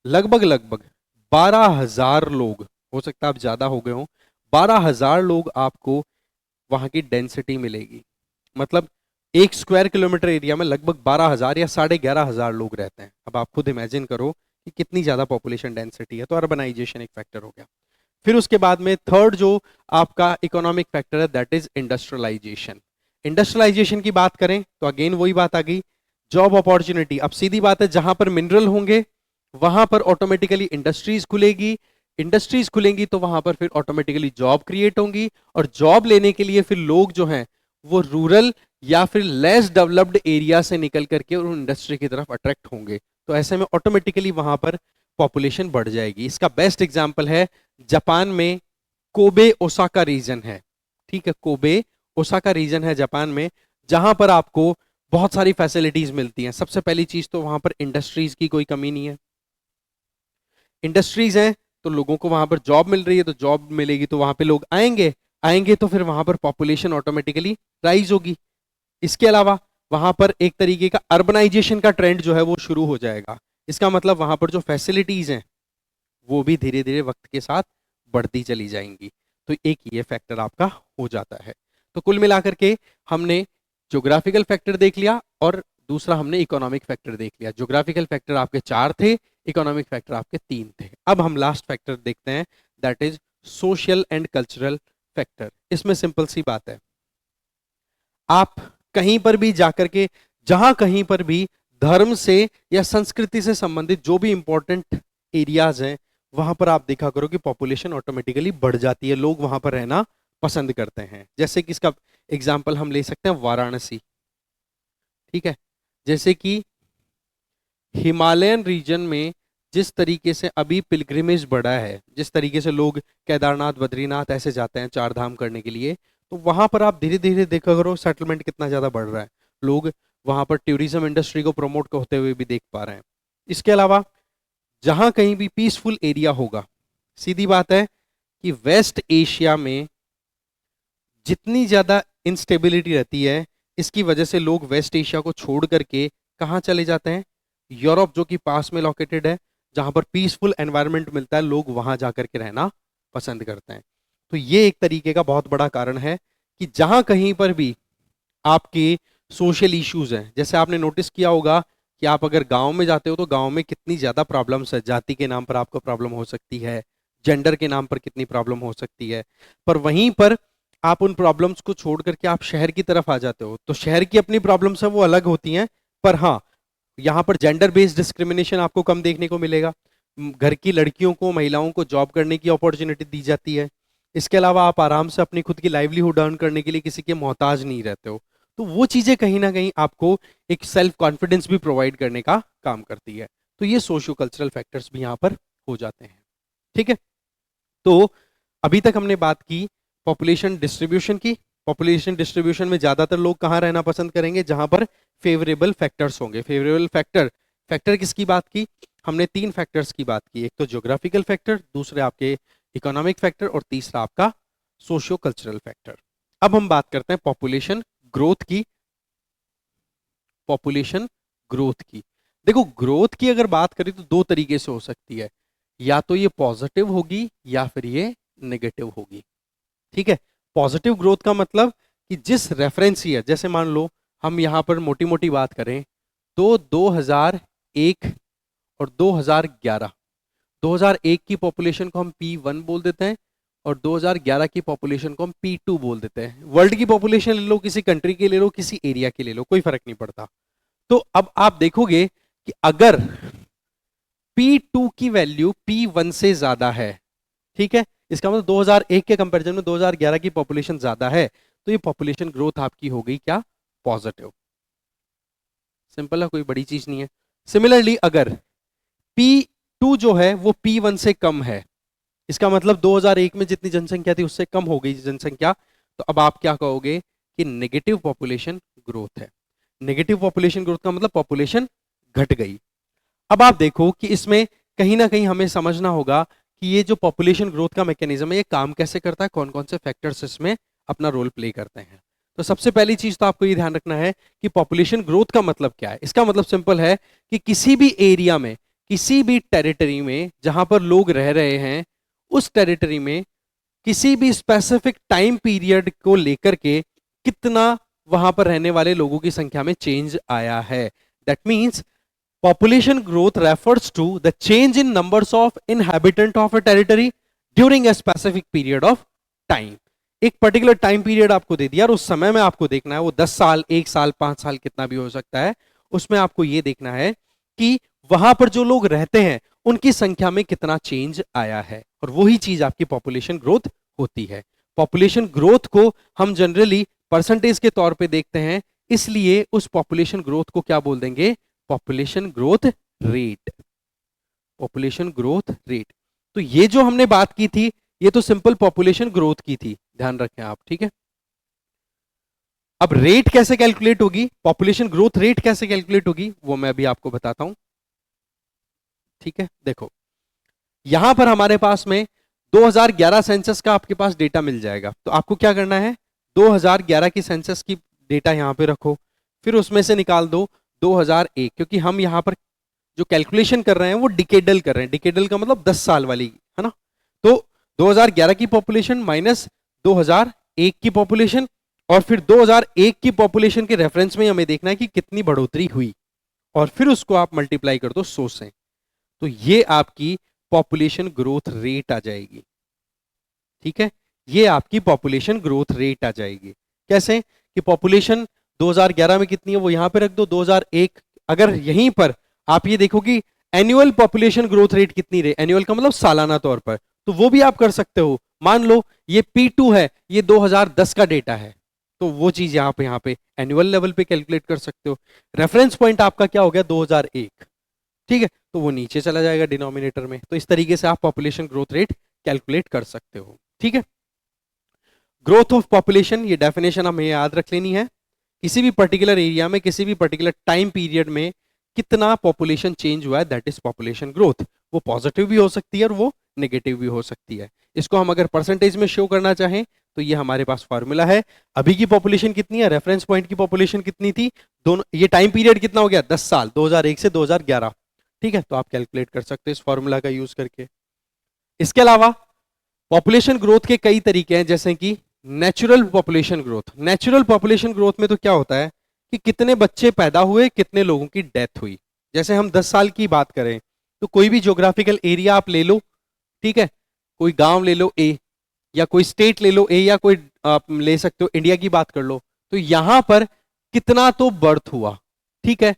Speaker 1: लगभग लगभग 12,000 लोग, हो सकता है आप ज्यादा हो गए हो, 12,000 लोग आपको वहां की डेंसिटी मिलेगी। मतलब 1 स्क्वायर किलोमीटर एरिया में लगभग 12,000 या 11,500 लोग रहते हैं। अब आप खुद इमेजिन करो कि कितनी ज्यादा पॉपुलेशन डेंसिटी है। तो अर्बनाइजेशन एक फैक्टर हो गया। फिर उसके बाद में थर्ड जो आपका इकोनॉमिक फैक्टर है दैट इज इंडस्ट्रियलाइजेशन। इंडस्ट्रियलाइजेशन की बात करें तो अगेन वही बात आ गई, जॉब अपॉर्चुनिटी। अब सीधी बात है, जहां पर मिनरल होंगे वहां पर ऑटोमेटिकली इंडस्ट्रीज खुलेगी, इंडस्ट्रीज खुलेंगी तो वहां पर फिर ऑटोमेटिकली जॉब क्रिएट होंगी, और जॉब लेने के लिए फिर लोग जो हैं वो रूरल या फिर लेस डेवलप्ड एरिया से निकल करके उन इंडस्ट्री की तरफ अट्रैक्ट होंगे। तो ऐसे में ऑटोमेटिकली वहां पर पॉपुलेशन बढ़ जाएगी। इसका बेस्ट एग्जांपल है जापान में कोबे ओसाका रीजन है। ठीक है, कोबे ओसाका रीजन है जापान में, जहां पर आपको बहुत सारी फैसिलिटीज मिलती हैं। सबसे पहली चीज तो वहां पर इंडस्ट्रीज की कोई कमी नहीं है। इंडस्ट्रीज हैं तो लोगों को वहां पर जॉब मिल रही है, तो जॉब मिलेगी तो वहां पे लोग आएंगे, आएंगे तो फिर वहां पर पॉपुलेशन ऑटोमेटिकली राइज होगी। इसके अलावा वहां पर एक तरीके का अर्बनाइजेशन का ट्रेंड जो है वो शुरू हो जाएगा। इसका मतलब वहां पर जो फैसिलिटीज हैं वो भी धीरे धीरे वक्त के साथ बढ़ती चली जाएंगी। तो एक ये फैक्टर आपका हो जाता है। तो कुल मिलाकर के हमने ज्योग्राफिकल फैक्टर देख लिया और दूसरा हमने इकोनॉमिक फैक्टर देख लिया। ज्योग्राफिकल फैक्टर आपके 4 थे, इकोनॉमिक फैक्टर आपके 3 थे। अब हम लास्ट फैक्टर देखते हैं that is social and cultural factor. इसमें सिंपल सी बात है, आप कहीं पर भी जाकर के, जहां कहीं पर भी धर्म से या संस्कृति से संबंधित जो भी इंपॉर्टेंट एरियाज हैं वहां पर आप देखा करो कि पॉपुलेशन ऑटोमेटिकली बढ़ जाती है, लोग वहां पर रहना पसंद करते हैं। जैसे कि इसका एग्जाम्पल हम ले सकते हैं वाराणसी। ठीक है, जैसे कि हिमालयन रीजन में जिस तरीके से अभी पिलग्रिमेज बढ़ा है, जिस तरीके से लोग केदारनाथ बद्रीनाथ ऐसे जाते हैं 4 धाम करने के लिए, तो वहां पर आप धीरे धीरे देखा करो सेटलमेंट कितना ज्यादा बढ़ रहा है। लोग वहां पर टूरिज्म इंडस्ट्री को प्रमोट होते हुए भी देख पा रहे हैं। इसके अलावा जहां कहीं भी पीसफुल एरिया होगा, सीधी बात है कि वेस्ट एशिया में जितनी ज्यादा इंस्टेबिलिटी रहती है, इसकी वजह से लोग वेस्ट एशिया को छोड़ करके कहाँ चले जाते हैं, यूरोप जो कि पास में लोकेटेड है, जहां पर पीसफुल एनवायरनमेंट मिलता है, लोग वहां जाकर के रहना पसंद करते हैं। तो ये एक तरीके का बहुत बड़ा कारण है कि जहां कहीं पर भी आपके सोशल इश्यूज हैं, जैसे आपने नोटिस किया होगा कि आप अगर गांव में जाते हो तो गांव में कितनी ज्यादा प्रॉब्लम्स है। जाति के नाम पर आपको प्रॉब्लम हो सकती है, जेंडर के नाम पर कितनी प्रॉब्लम हो सकती है, पर वहीं पर आप उन प्रॉब्लम्स को छोड़ करके आप शहर की तरफ आ जाते हो तो शहर की अपनी प्रॉब्लम्स है वो अलग होती हैं, पर हाँ यहाँ पर जेंडर बेस्ड डिस्क्रिमिनेशन आपको कम देखने को मिलेगा। घर की लड़कियों को, महिलाओं को जॉब करने की अपॉर्चुनिटी दी जाती है। इसके अलावा आप आराम से अपनी खुद की लाइवलीहुड अर्न करने के लिए किसी के मोहताज नहीं रहते हो। तो वो चीज़ें कहीं ना कहीं आपको एक सेल्फ कॉन्फिडेंस भी प्रोवाइड करने का काम करती है। तो ये सोशियो कल्चरल फैक्टर्स भी यहाँ पर हो जाते हैं। ठीक है, तो अभी तक हमने बात की पॉपुलेशन डिस्ट्रीब्यूशन की। पॉपुलेशन डिस्ट्रीब्यूशन में ज्यादातर लोग कहाँ रहना पसंद करेंगे? जहां पर फेवरेबल फैक्टर्स होंगे। फेवरेबल फैक्टर, फैक्टर किसकी बात की? हमने 3 फैक्टर्स की बात की, एक तो ज्योग्राफिकल फैक्टर, दूसरे आपके इकोनॉमिक फैक्टर और तीसरा आपका सोशियो कल्चरल फैक्टर। अब हम बात करते हैं पॉपुलेशन ग्रोथ की। पॉपुलेशन ग्रोथ की, देखो ग्रोथ की अगर बात करें तो 2 तरीके से हो सकती है, या तो ये पॉजिटिव होगी या फिर ये नेगेटिव होगी। ठीक है, पॉजिटिव ग्रोथ का मतलब कि जिस रेफरेंस ईयर, जैसे मान लो हम यहां पर मोटी मोटी बात करें तो 2001 और 2011, 2001 की पॉपुलेशन को हम P1 बोल देते हैं और 2011 की पॉपुलेशन को हम P2 बोल देते हैं। वर्ल्ड की पॉपुलेशन ले लो, किसी कंट्री की ले लो, किसी एरिया की ले लो, कोई फर्क नहीं पड़ता। तो अब आप देखोगे कि अगर P2 की वैल्यू P1 से ज्यादा है, ठीक है, इसका मतलब 2001 के कंपैरिजन में 2011 की पॉपुलेशन ज्यादा है, तो ये पॉपुलेशन ग्रोथ आपकी हो गई क्या? पॉजिटिव। सिंपल है, कोई बड़ी चीज नहीं है। सिमिलरली अगर P2 जो है वो P1 से कम है, इसका मतलब 2001 में जितनी जनसंख्या थी उससे कम हो गई जनसंख्या, तो अब आप क्या कहोगे कि नेगेटिव पॉपुलेशन ग्रोथ है। नेगेटिव पॉपुलेशन ग्रोथ का मतलब पॉपुलेशन घट गई। अब आप देखो कि इसमें कहीं ना कहीं हमें समझना होगा कि ये जो पॉपुलेशन ग्रोथ का मैकेनिज्म है ये काम कैसे करता है, कौन कौन से फैक्टर्स इसमें अपना रोल प्ले करते हैं। तो सबसे पहली चीज तो आपको ये ध्यान रखना है कि पॉपुलेशन ग्रोथ का मतलब क्या है। इसका मतलब सिंपल है कि किसी भी एरिया में, किसी भी टेरिटरी में जहां पर लोग रह रहे हैं, उस टेरिटरी में किसी भी स्पेसिफिक टाइम पीरियड को लेकर के कितना वहां पर रहने वाले लोगों की संख्या में चेंज आया है। That means population growth refers to the change in numbers of inhabitant of a territory during a specific period of time। एक पर्टिकुलर टाइम पीरियड आपको दे दिया और उस समय में आपको देखना है, वो 10 साल, 1 साल, 5 साल, कितना भी हो सकता है, उसमें आपको ये देखना है कि वहां पर जो लोग रहते हैं उनकी संख्या में कितना चेंज आया है, और वही चीज आपकी पॉपुलेशन ग्रोथ होती है। पॉपुलेशन ग्रोथ को हम जनरली परसेंटेज के तौर पे देखते हैं, इसलिए उस पॉपुलेशन ग्रोथ को क्या बोल देंगे? Population growth rate. Population growth rate. तो ये जो हमने बात की थी ये तो सिंपल पॉपुलेशन ग्रोथ की थी, ध्यान रखें आप। ठीक है, अब रेट कैसे कैलकुलेट होगी, पॉपुलेशन ग्रोथ रेट कैसे कैलकुलेट होगी, वो मैं अभी आपको बताता हूं। ठीक है, देखो यहां पर हमारे पास में 2011 सेंसस का आपके पास डेटा मिल जाएगा। तो आपको क्या करना है, 2011 की सेंसस की डेटा यहां पे रखो, फिर उसमें से निकाल दो 2001, क्योंकि हम यहां पर जो कैलकुलेशन कर रहे हैं वो डिकेडल कर रहे हैं। डिकेडल का मतलब 10 साल वाली, है ना। तो 2011 की पॉपुलेशन माइनस 2001 की पॉपुलेशन, और फिर 2001 की पॉपुलेशन के रेफरेंस में हमें देखना है कि कितनी बढ़ोतरी हुई, और फिर उसको आप मल्टीप्लाई कर दो 100 से, तो ये आपकी पॉपुलेशन ग्रोथ रेट आ जाएगी। ठीक है, ये आपकी पॉपुलेशन ग्रोथ रेट आ जाएगी। कैसे कि पॉपुलेशन 2011 में कितनी है वो यहां पे रख दो, 2001, अगर यहीं पर आप ये देखो कि एनुअल पॉपुलेशन ग्रोथ रेट कितनी रही, एनुअल का मतलब सालाना तौर पर, तो वो भी आप कर सकते हो। मान लो ये P2 है, ये 2010 का डेटा है, तो वो चीज यहां पे एनुअल लेवल पे कैलकुलेट कर सकते हो। रेफरेंस पॉइंट आपका क्या हो गया? 2001। ठीक है, तो वो नीचे चला जाएगा डिनोमिनेटर में। तो इस तरीके से आप पॉपुलेशन ग्रोथ रेट कैलकुलेट कर सकते हो। ठीक है, ग्रोथ ऑफ पॉपुलेशन, ये डेफिनेशन हमें याद रख लेनी है। किसी भी पर्टिकुलर एरिया में, किसी भी पर्टिकुलर टाइम पीरियड में कितना पॉपुलेशन चेंज हुआ है, दैट इज पॉपुलेशन ग्रोथ। वो पॉजिटिव भी हो सकती है और वो नेगेटिव भी हो सकती है। इसको हम अगर परसेंटेज में शो करना चाहें तो ये हमारे पास फॉर्मूला है। अभी की पॉपुलेशन कितनी है, रेफरेंस पॉइंट की पॉपुलेशन कितनी थी, दोनों, ये टाइम पीरियड कितना हो गया? 10 साल, 2001 से 2011। ठीक है, तो आप कैलकुलेट कर सकते हैं इस फॉर्मूला का यूज करके। इसके अलावा पॉपुलेशन ग्रोथ के कई तरीके हैं, जैसे कि natural population growth. Natural population growth में तो क्या होता है कि कितने बच्चे पैदा हुए, कितने लोगों की डेथ हुई। जैसे हम 10 साल की बात करें तो कोई भी ज्योग्राफिकल एरिया आप ले लो, ठीक है, कोई गांव ले लो ए, या कोई स्टेट ले लो ए, या कोई आप ले सकते हो इंडिया की बात कर लो, तो यहां पर कितना तो बर्थ हुआ, ठीक है,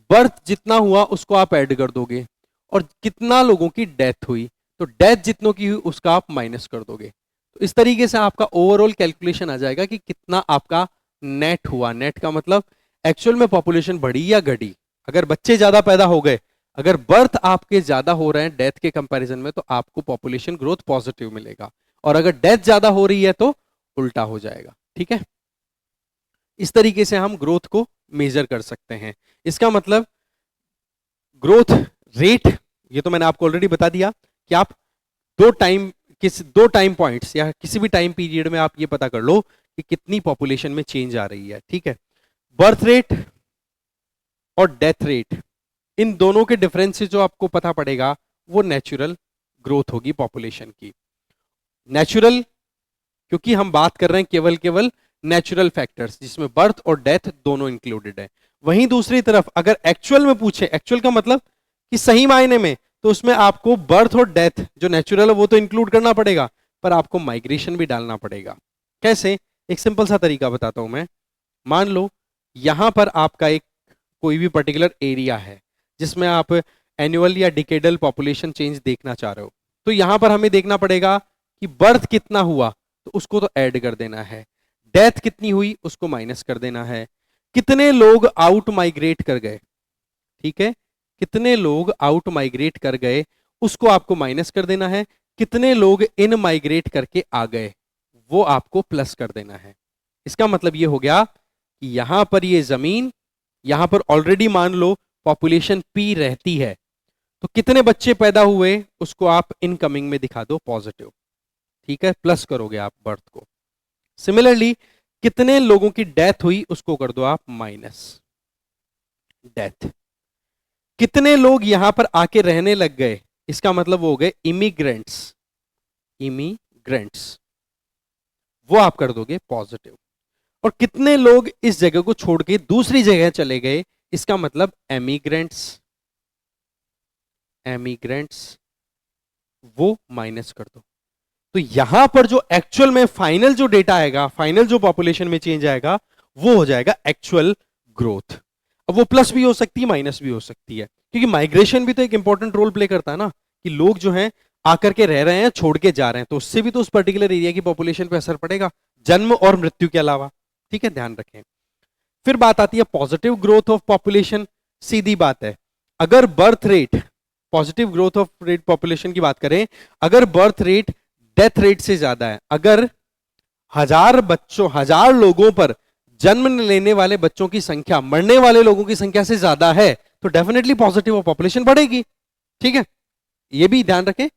Speaker 1: बर्थ जितना हुआ उसको आप ऐड कर दोगे, और कितना लोगों की डेथ हुई, तो डेथ जितनों की हुई उसका आप माइनस कर दोगे। तो इस तरीके से आपका ओवरऑल कैलकुलेशन आ जाएगा कि कितना आपका नेट हुआ। नेट का मतलब एक्चुअल में पॉपुलेशन बढ़ी या घटी। अगर बच्चे ज्यादा पैदा हो गए, अगर बर्थ आपके ज्यादा हो रहे हैं डेथ के कंपैरिजन में, तो आपको पॉपुलेशन ग्रोथ पॉजिटिव मिलेगा, और अगर डेथ ज्यादा हो रही है तो उल्टा हो जाएगा। ठीक है, इस तरीके से हम ग्रोथ को मेजर कर सकते हैं। इसका मतलब ग्रोथ रेट, ये तो मैंने आपको ऑलरेडी बता दिया कि आप दो टाइम पॉइंट्स या किसी भी टाइम पीरियड में आप ये पता कर लो कि कितनी पॉपुलेशन में चेंज आ रही है। ठीक है, बर्थ रेट और डेथ रेट, इन दोनों के डिफरेंस से जो आपको पता पड़ेगा वो नेचुरल ग्रोथ होगी पॉपुलेशन की। नेचुरल क्योंकि हम बात कर रहे हैं केवल केवल नेचुरल फैक्टर्स जिसमें बर्थ और डेथ दोनों इंक्लूडेड है। वहीं दूसरी तरफ अगर एक्चुअल में पूछे, एक्चुअल का मतलब कि सही मायने में, तो उसमें आपको बर्थ और डेथ जो नेचुरल है वो तो इंक्लूड करना पड़ेगा, पर आपको माइग्रेशन भी डालना पड़ेगा। कैसे? एक सिंपल सा तरीका बताता हूं मैं। मान लो यहां पर आपका एक कोई भी पर्टिकुलर एरिया है जिसमें आप एनुअल या डिकेडल पॉपुलेशन चेंज देखना चाह रहे हो, तो यहां पर हमें देखना पड़ेगा कि बर्थ कितना हुआ तो उसको तो ऐड कर देना है, डेथ कितनी हुई उसको माइनस कर देना है, कितने लोग आउट माइग्रेट कर गए, ठीक है, कितने लोग आउट माइग्रेट कर गए उसको आपको माइनस कर देना है, कितने लोग इन माइग्रेट करके आ गए वो आपको प्लस कर देना है। इसका मतलब ये हो गया कि यहां पर ये जमीन, यहां पर ऑलरेडी मान लो पॉपुलेशन पी रहती है, तो कितने बच्चे पैदा हुए उसको आप इनकमिंग में दिखा दो पॉजिटिव, ठीक है, प्लस करोगे आप बर्थ को। सिमिलरली कितने लोगों की डेथ हुई उसको कर दो आप माइनस डेथ। कितने लोग यहां पर आके रहने लग गए, इसका मतलब वो हो गए इमिग्रेंट्स, इमिग्रेंट्स वो आप कर दोगे पॉजिटिव। और कितने लोग इस जगह को छोड़ के दूसरी जगह चले गए, इसका मतलब एमिग्रेंट्स, एमिग्रेंट्स वो माइनस कर दो। तो यहां पर जो एक्चुअल में फाइनल जो डेटा आएगा, फाइनल जो पॉपुलेशन में चेंज आएगा वो हो जाएगा एक्चुअल ग्रोथ। अब वो प्लस भी हो सकती है माइनस भी हो सकती है, क्योंकि माइग्रेशन भी तो एक इंपॉर्टेंट रोल प्ले करता है ना, कि लोग जो हैं आकर के रह रहे हैं छोड़ के जा रहे हैं, तो उससे भी तो उस पर्टिकुलर एरिया की पॉपुलेशन पे असर पड़ेगा, जन्म और मृत्यु के अलावा। ठीक है, ध्यान रखें। फिर बात आती है पॉजिटिव ग्रोथ ऑफ पॉपुलेशन। सीधी बात है, अगर birth rate, positive growth of rate population की बात करें, अगर बर्थ रेट डेथ रेट से ज्यादा है, अगर 1000 लोगों पर जन्म लेने वाले बच्चों की संख्या मरने वाले लोगों की संख्या से ज्यादा है, तो डेफिनेटली पॉजिटिव पॉपुलेशन बढ़ेगी। ठीक है, ये भी ध्यान रखें।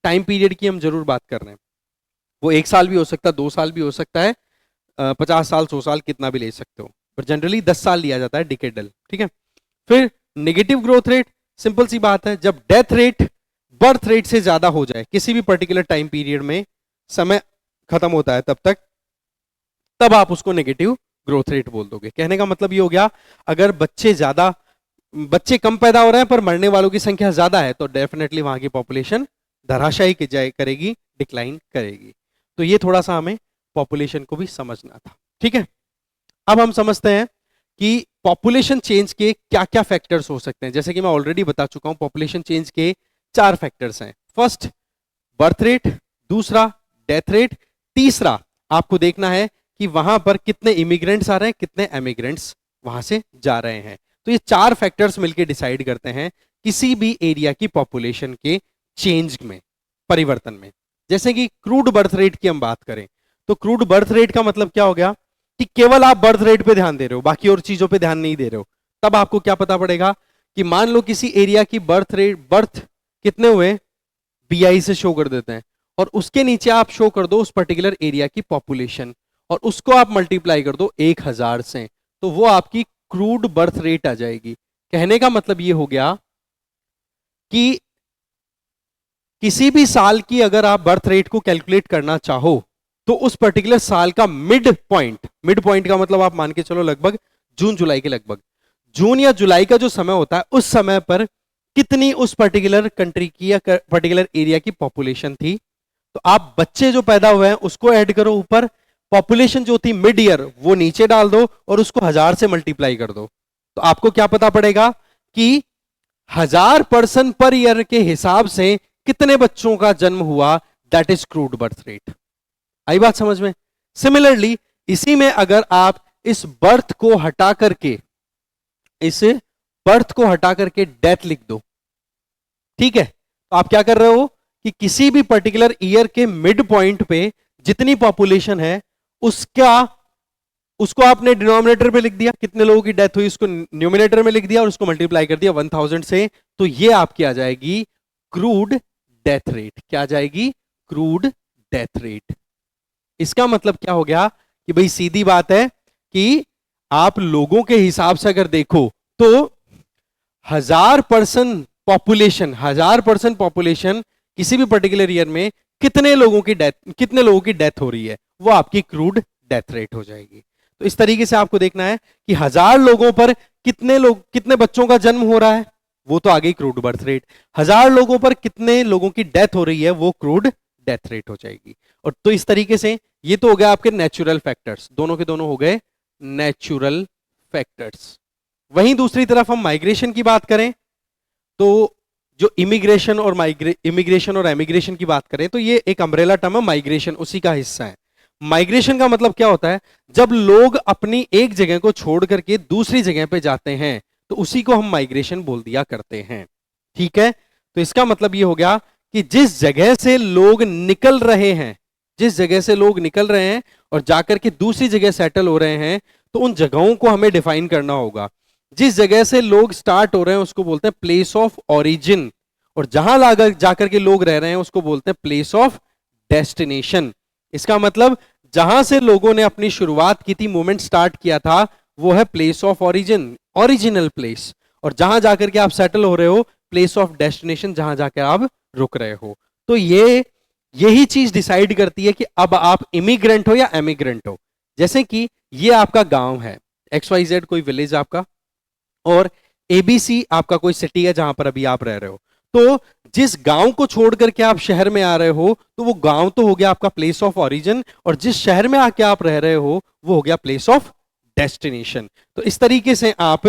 Speaker 1: टाइम पीरियड की हम जरूर बात कर रहे हैं, वो 1 साल भी हो सकता है, 2 साल भी हो सकता है, 50 साल 100 साल कितना भी ले सकते हो, पर जनरली 10 साल लिया जाता है डिकेडल। ठीक है, फिर नेगेटिव ग्रोथ रेट, सिंपल सी बात है, जब डेथ रेट बर्थ रेट से ज्यादा हो जाए किसी भी पर्टिकुलर टाइम पीरियड में, समय खत्म होता है तब तक, तब आप उसको नेगेटिव ग्रोथ रेट बोल दोगे। कहने का मतलब ये हो गया, अगर बच्चे कम पैदा हो रहे हैं पर मरने वालों की संख्या ज्यादा है, तो डेफिनेटली वहां की पॉपुलेशन धराशायी करेगी, डिक्लाइन करेगी। तो ये थोड़ा सा हमें पॉपुलेशन को भी समझना था। ठीक है, अब हम समझते हैं कि पॉपुलेशन चेंज के क्या क्या फैक्टर्स हो सकते हैं। जैसे कि मैं ऑलरेडी बता चुका हूं, पॉपुलेशन चेंज के 4 फैक्टर्स हैं। फर्स्ट बर्थ रेट, दूसरा डेथ रेट, तीसरा आपको देखना है कि वहां पर कितने इमिग्रेंट्स आ रहे हैं, कितने एमिग्रेंट्स वहां से जा रहे हैं। तो ये 4 फैक्टर्स मिलकर डिसाइड करते हैं किसी भी एरिया की पॉपुलेशन के चेंज में, परिवर्तन में। जैसे कि क्रूड बर्थ रेट की हम बात करें, तो क्रूड बर्थ रेट का मतलब क्या हो गया कि केवल आप बर्थ रेट पे ध्यान दे रहे हो, बाकी और चीजों पे ध्यान नहीं दे रहे हो। तब आपको क्या पता पड़ेगा कि मान लो किसी एरिया की बर्थ कितने हुए, BI से शो कर देते हैं, और उसके नीचे आप शो कर दो उस पर्टिकुलर एरिया की पॉपुलेशन, और उसको आप मल्टीप्लाई कर दो 1000 से, तो वो आपकी क्रूड बर्थ रेट आ जाएगी। कहने का मतलब ये हो गया कि किसी भी साल की अगर आप बर्थ रेट को कैलकुलेट करना चाहो, तो उस पर्टिकुलर साल का मिड पॉइंट का मतलब आप मान के चलो लगभग जून जुलाई के लगभग, जून या जुलाई का जो समय होता है, उस समय पर कितनी उस पर्टिकुलर कंट्री की या पर्टिकुलर एरिया की पॉपुलेशन थी, तो आप बच्चे जो पैदा हुए हैं उसको ऐड करो ऊपर, पॉपुलेशन जो थी मिड ईयर वो नीचे डाल दो, और उसको 1000 से मल्टीप्लाई कर दो। तो आपको क्या पता पड़ेगा कि 1000 पर्सन पर ईयर के हिसाब से कितने बच्चों का जन्म हुआ, that is crude birth rate. आई बात समझ में? सिमिलरली इसी में अगर आप इस बर्थ को हटा करके, इस बर्थ को हटा करके डेथ लिख दो, ठीक है, तो आप क्या कर रहे हो कि किसी भी पर्टिकुलर ईयर के मिड पॉइंट पे जितनी पॉपुलेशन है उसको आपने डिनोमिनेटर पे लिख दिया, कितने लोगों की डेथ हुई उसको न्यूमिनेटर में लिख दिया और उसको मल्टीप्लाई कर दिया 1000 से, तो ये आपकी आ जाएगी क्रूड डेथ रेट। क्या आ जाएगी? Crude death rate. इसका मतलब क्या हो गया कि भाई सीधी बात है कि आप लोगों के हिसाब से अगर देखो तो 1000 पॉपुलेशन किसी भी पर्टिकुलर ईयर में कितने लोगों की डेथ हो रही है, वो आपकी क्रूड डेथ रेट हो जाएगी। तो इस तरीके से आपको देखना है कि 1000 लोगों पर कितने बच्चों का जन्म हो रहा है, वो तो आ गई क्रूड बर्थ रेट। 1000 लोगों पर कितने लोगों की डेथ हो रही है, वो क्रूड डेथ रेट हो जाएगी। और तो इस तरीके से ये तो हो गया आपके नेचुरल फैक्टर्स, दोनों के दोनों हो गए नेचुरल फैक्टर्स। वहीं दूसरी तरफ हम माइग्रेशन की बात करें तो जो इमिग्रेशन और एमिग्रेशन की बात करें तो ये एक अम्ब्रेला टर्म है, माइग्रेशन उसी का हिस्सा है। माइग्रेशन का मतलब क्या होता है? जब लोग अपनी एक जगह को छोड़ करके दूसरी जगह पे जाते हैं तो उसी को हम माइग्रेशन बोल दिया करते हैं, ठीक है। तो इसका मतलब ये हो गया कि जिस जगह से लोग निकल रहे हैं और जाकर के दूसरी जगह सेटल हो रहे हैं, तो उन जगहों को हमें डिफाइन करना होगा। जिस जगह से लोग स्टार्ट हो रहे हैं उसको बोलते हैं प्लेस ऑफ ओरिजिन, और जहां जाकर के लोग रह रहे हैं उसको बोलते हैं प्लेस ऑफ डेस्टिनेशन। इसका मतलब जहां से लोगों ने अपनी शुरुआत की थी, मूवमेंट स्टार्ट किया था, वो है place of origin, original place. और जहां जाकर के आप सेटल हो रहे हो, प्लेस ऑफ डेस्टिनेशन, जहां जाकर आप रुक रहे हो। तो यही चीज डिसाइड करती है कि अब आप इमिग्रेंट हो या एमिग्रेंट हो। जैसे कि ये आपका गांव है, XYZ कोई विलेज आपका, और ABC आपका कोई सिटी है जहां पर अभी आप रह रहे हो। तो जिस गांव को छोड़ करके आप शहर में आ रहे हो, तो वो गांव तो हो गया आपका प्लेस ऑफ ओरिजिन, और जिस शहर में आके आप रह रहे हो वो हो गया प्लेस ऑफ डेस्टिनेशन। तो इस तरीके से आप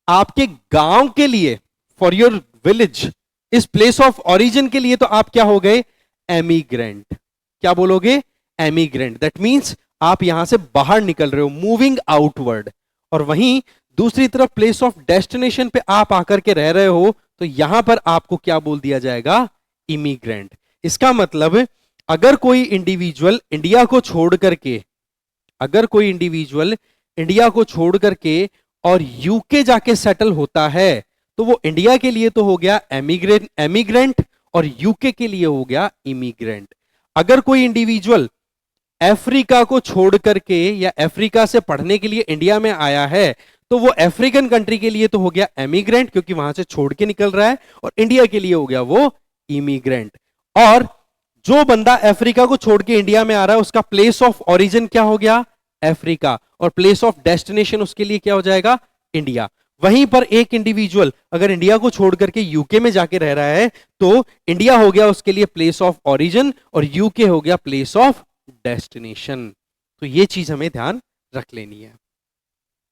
Speaker 1: आपके गांव के लिए, फॉर योर विलेज, इस प्लेस ऑफ ओरिजिन के लिए, तो आप क्या हो गए? एमिग्रेंट। क्या बोलोगे? एमिग्रेंट। दैट मींस आप यहां से बाहर निकल रहे हो, मूविंग आउटवर्ड। और वहीं दूसरी तरफ प्लेस ऑफ डेस्टिनेशन पे आप आकर के रह रहे हो, तो यहां पर आपको क्या बोल दिया जाएगा? इमिग्रेंट। इसका मतलब अगर कोई इंडिविजुअल इंडिया को छोड़ करके और यूके जाके सेटल होता है, तो वो इंडिया के लिए तो हो गया एमिग्रेंट और यूके के लिए हो गया इमिग्रेंट। अगर कोई इंडिविजुअल अफ्रीका को छोड़ करके या अफ्रीका से पढ़ने के लिए इंडिया में आया है, तो वो अफ्रीकन कंट्री के लिए तो हो गया एमिग्रेंट क्योंकि वहां से छोड़ के निकल रहा है, और इंडिया के लिए हो गया वो इमिग्रेंट। और जो बंदा अफ्रीका को छोड़ के इंडिया में आ रहा है उसका प्लेस ऑफ ओरिजिन क्या हो गया? अफ्रीका, और प्लेस ऑफ डेस्टिनेशन उसके लिए क्या हो जाएगा? इंडिया। वहीं पर एक इंडिविजुअल अगर इंडिया को छोड़ करके यूके में जाके रह रहा है, तो इंडिया हो गया उसके लिए प्लेस ऑफ ओरिजिन और यूके हो गया प्लेस ऑफ डेस्टिनेशन। तो ये चीज हमें ध्यान रख लेनी है,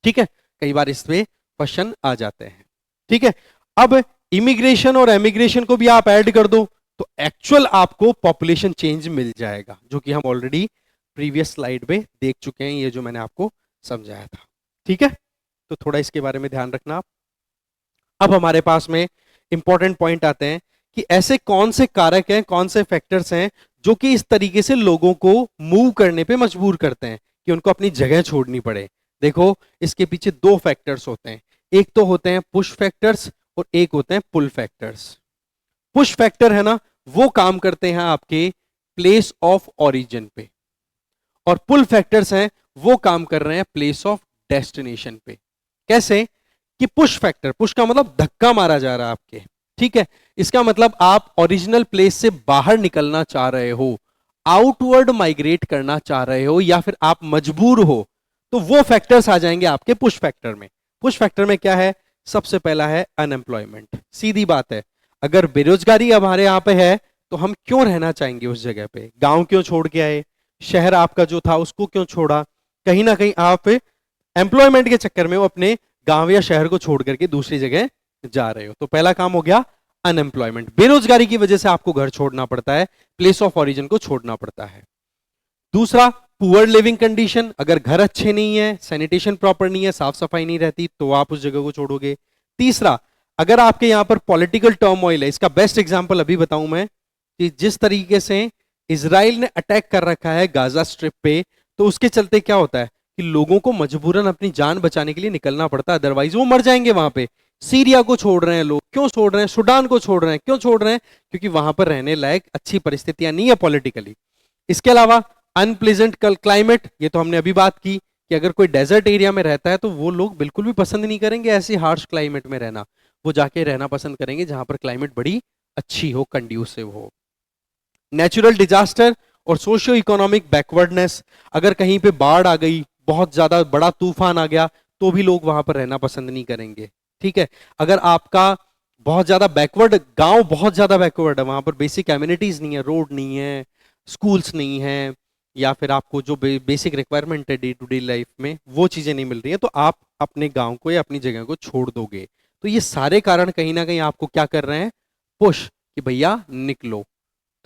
Speaker 1: ठीक है। कई बार इसमें क्वेश्चन आ जाते हैं, ठीक है। अब इमिग्रेशन और एमिग्रेशन को भी आप ऐड कर दो तो एक्चुअल आपको पॉपुलेशन चेंज मिल जाएगा, जो कि हम ऑलरेडी प्रीवियस स्लाइड में देख चुके हैं, ये जो मैंने आपको समझाया था, ठीक है। तो थोड़ा इसके बारे में ध्यान रखना आप। अब हमारे पास में इंपॉर्टेंट पॉइंट आते हैं कि ऐसे कौन से कारक हैं, कौन से फैक्टर्स हैं जो कि इस तरीके से लोगों को मूव करने पे मजबूर करते हैं कि उनको अपनी जगह छोड़नी पड़े। देखो, इसके पीछे दो फैक्टर्स होते हैं, एक तो होते हैं पुश फैक्टर्स और एक होते हैं पुल फैक्टर्स। पुश फैक्टर है ना, वो काम करते हैं आपके प्लेस ऑफ ओरिजिन पे, और पुल फैक्टर्स हैं वो काम कर रहे हैं प्लेस ऑफ डेस्टिनेशन पे। कैसे? कि पुश फैक्टर, पुश का मतलब धक्का मारा जा रहा है आपके, ठीक है। इसका मतलब आप ओरिजिनल प्लेस से बाहर निकलना चाह रहे हो, आउटवर्ड माइग्रेट करना चाह रहे हो, या फिर आप मजबूर हो, तो वो फैक्टर्स आ जाएंगे आपके पुश फैक्टर में। पुश फैक्टर में क्या है? सबसे पहला है अनएम्प्लॉयमेंट। सीधी बात है, अगर बेरोजगारी हमारे यहाँ पे है तो हम क्यों रहना चाहेंगे उस जगह पे? गांव क्यों छोड़ के आए? शहर आपका जो था उसको क्यों छोड़ा? कहीं ना कहीं आप एम्प्लॉयमेंट के चक्कर में वो अपने गांव या शहर को छोड़ करके दूसरी जगह जा रहे हो। तो पहला काम हो गया अनएम्प्लॉयमेंट, बेरोजगारी की वजह से आपको घर छोड़ना पड़ता है, प्लेस ऑफ ओरिजिन को छोड़ना पड़ता है। दूसरा, पुअर लिविंग कंडीशन, अगर घर अच्छे नहीं है, सैनिटेशन प्रॉपर नहीं है, साफ सफाई नहीं रहती, तो आप उस जगह को छोड़ोगे। तीसरा, अगर आपके यहां पर पॉलिटिकल टर्मोइल है, इसका बेस्ट एग्जांपल अभी बताऊं मैं, कि जिस तरीके से इजराइल ने अटैक कर रखा है गाजा स्ट्रिप पे, तो उसके चलते क्या होता है कि लोगों को मजबूरन अपनी जान बचाने के लिए निकलना पड़ता है, अदरवाइज वो मर जाएंगे वहां पे। सीरिया को छोड़ रहे हैं लोग, क्यों छोड़ रहे हैं? सूडान को छोड़ रहे हैं, क्यों छोड़ रहे हैं? क्योंकि वहां पर रहने लायक अच्छी परिस्थितियां नहीं है पॉलिटिकली। इसके अलावा अनप्लेजेंट क्लाइमेट, ये तो हमने अभी बात की कि अगर कोई डेजर्ट एरिया में रहता है तो वो लोग बिल्कुल भी पसंद नहीं करेंगे ऐसी हार्श क्लाइमेट में रहना, वो जाके रहना पसंद करेंगे जहां पर क्लाइमेट बड़ी अच्छी हो, कंड्यूसिव हो। नेचुरल डिजास्टर और सोशियो इकोनॉमिक बैकवर्डनेस, अगर कहीं पे बाढ़ आ गई, बहुत ज्यादा बड़ा तूफान आ गया, तो भी लोग वहां पर रहना पसंद नहीं करेंगे। ठीक है, अगर आपका बहुत ज्यादा बैकवर्ड गांव, बहुत ज्यादा बैकवर्ड है, वहां पर बेसिक एमिनिटीज नहीं है, रोड नहीं है, स्कूल्स नहीं है, या फिर आपको जो बेसिक रिक्वायरमेंट है डे टू डे लाइफ में वो चीजें नहीं मिल रही हैं, तो आप अपने गांव को या अपनी जगह को छोड़ दोगे। तो ये सारे कारण कहीं ना कहीं आपको क्या कर रहे हैं? पुश, कि भैया निकलो।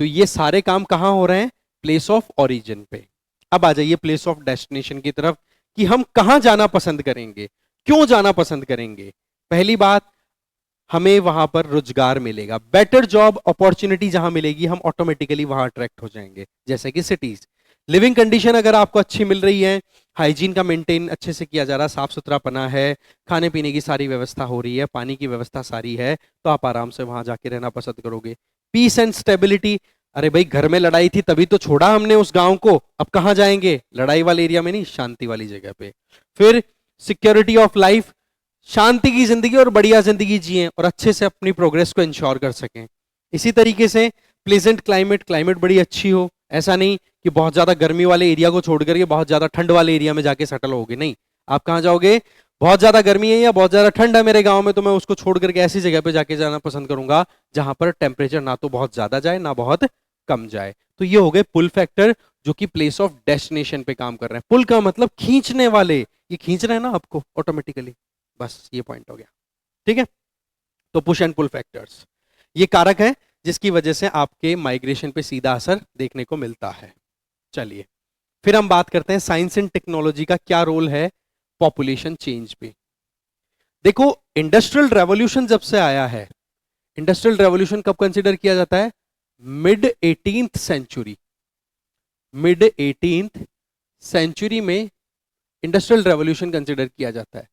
Speaker 1: तो ये सारे काम कहां हो रहे हैं? प्लेस ऑफ ओरिजिन पे। अब आ जाइए प्लेस ऑफ डेस्टिनेशन की तरफ, कि हम कहां जाना पसंद करेंगे, क्यों जाना पसंद करेंगे। पहली बात, हमें वहां पर रोजगार मिलेगा, बेटर जॉब अपॉर्चुनिटी जहां मिलेगी, हम ऑटोमेटिकली वहां अट्रैक्ट हो जाएंगे, जैसे कि सिटीज। लिविंग कंडीशन अगर आपको अच्छी मिल रही है, हाइजीन का मेंटेन अच्छे से किया जा रहा है, साफ सुथरा पना है, खाने पीने की सारी व्यवस्था हो रही है, पानी की व्यवस्था सारी है, तो आप आराम से वहां जाके रहना पसंद करोगे। पीस एंड स्टेबिलिटी, अरे भाई घर में लड़ाई थी तभी तो छोड़ा हमने उस गांव को, अब कहां जाएंगे? लड़ाई वाले एरिया में नहीं, शांति वाली जगह पे। फिर सिक्योरिटी ऑफ लाइफ, शांति की जिंदगी और बढ़िया जिंदगी जिए और अच्छे से अपनी प्रोग्रेस को इंश्योर कर सकें। इसी तरीके से प्लेजेंट क्लाइमेट, क्लाइमेट बड़ी अच्छी हो, ऐसा नहीं कि बहुत ज्यादा गर्मी वाले एरिया को छोड़ करके बहुत ज्यादा ठंड वाले एरिया में जाके सेटल होगे, नहीं। आप कहां जाओगे? बहुत ज्यादा गर्मी है या बहुत ज्यादा ठंड है मेरे गांव में, तो मैं उसको छोड़ करके ऐसी जगह पे जाके जाना पसंद करूंगा जहां पर टेम्परेचर ना तो बहुत ज्यादा जाए ना बहुत कम जाए। तो ये हो गए पुल फैक्टर, जो कि प्लेस ऑफ डेस्टिनेशन पे काम कर रहे हैं। पुल का मतलब खींचने वाले, ये खींच रहे हैं ना आपको ऑटोमेटिकली, बस ये पॉइंट हो गया। ठीक है, तो पुश एंड पुल फैक्टर्स ये कारक है जिसकी वजह से आपके माइग्रेशन पे सीधा असर देखने को मिलता है। चलिए फिर हम बात करते हैं साइंस एंड टेक्नोलॉजी का क्या रोल है पॉपुलेशन चेंज पे। देखो, इंडस्ट्रियल रेवोल्यूशन जब से आया है, इंडस्ट्रियल रेवोल्यूशन कब कंसीडर किया जाता है? Mid 18th century, mid 18th century में इंडस्ट्रियल रेवोल्यूशन कंसीडर किया जाता है।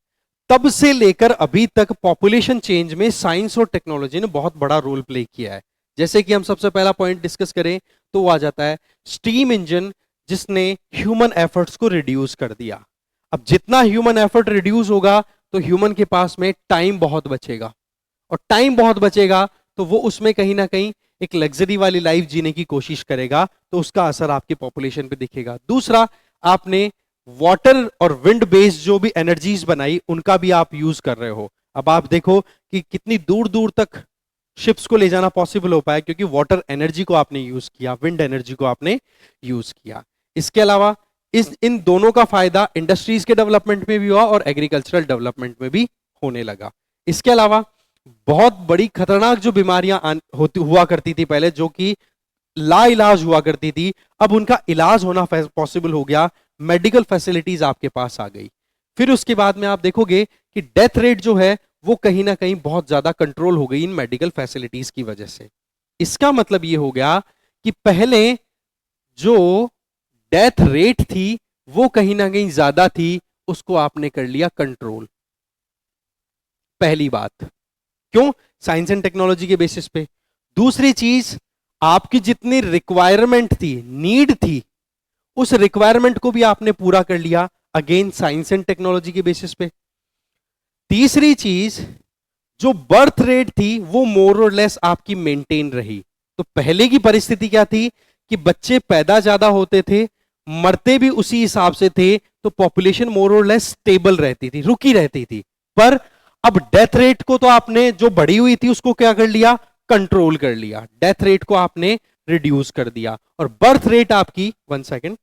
Speaker 1: तब से लेकर अभी तक पॉपुलेशन चेंज में साइंस और टेक्नोलॉजी ने बहुत बड़ा रोल प्ले किया है। जैसे कि हम सबसे पहला पॉइंट डिस्कस करें तो वो आ जाता है स्टीम इंजन, जिसने ह्यूमन एफर्ट्स को रिड्यूस कर दिया। अब जितना ह्यूमन एफर्ट रिड्यूस होगा तो ह्यूमन के पास में टाइम बहुत बचेगा, और टाइम बहुत बचेगा तो वो उसमें कहीं ना कहीं एक लग्जरी वाली लाइफ जीने की कोशिश करेगा, तो उसका असर आपकी पॉपुलेशन पे दिखेगा। दूसरा, आपने वाटर और विंड बेस्ड जो भी एनर्जीज बनाई उनका भी आप यूज कर रहे हो। अब आप देखो कि कितनी दूर दूर तक शिप्स को ले जाना पॉसिबल हो पाया, क्योंकि वाटर एनर्जी को आपने यूज किया, विंड एनर्जी को आपने यूज किया। इसके अलावा इन दोनों का फायदा इंडस्ट्रीज के डेवलपमेंट में भी हुआ और एग्रीकल्चरल डेवलपमेंट में भी होने लगा। इसके अलावा बहुत बड़ी खतरनाक जो बीमारियां हुआ करती थी पहले, जो कि लाइलाज हुआ करती थी, अब उनका इलाज होना पॉसिबल हो गया, मेडिकल फैसिलिटीज आपके पास आ गई। फिर उसके बाद में आप देखोगे कि डेथ रेट जो है वो कहीं ना कहीं बहुत ज्यादा कंट्रोल हो गई इन मेडिकल फैसिलिटीज की वजह से। इसका मतलब ये हो गया कि पहले जो डेथ रेट थी वो कहीं ना कहीं ज्यादा थी, उसको आपने कर लिया कंट्रोल। पहली बात, क्यों? साइंस एंड टेक्नोलॉजी के बेसिस पे। दूसरी चीज, आपकी जितनी रिक्वायरमेंट थी, नीड थी, उस रिक्वायरमेंट को भी आपने पूरा कर लिया, अगेन साइंस एंड टेक्नोलॉजी के बेसिस पे। तीसरी चीज, जो बर्थ रेट थी वो मोर और लेस आपकी मेंटेन रही। तो पहले की परिस्थिति क्या थी कि बच्चे पैदा ज्यादा होते थे, मरते भी उसी हिसाब से थे, तो पॉपुलेशन मोर और लेस स्टेबल रहती थी, रुकी रहती थी। पर अब डेथ रेट को तो आपने, जो बढ़ी हुई थी उसको क्या कर लिया? कंट्रोल कर लिया। डेथ रेट को आपने रिड्यूस कर दिया, और बर्थ रेट आपकी, 1 सेकेंड,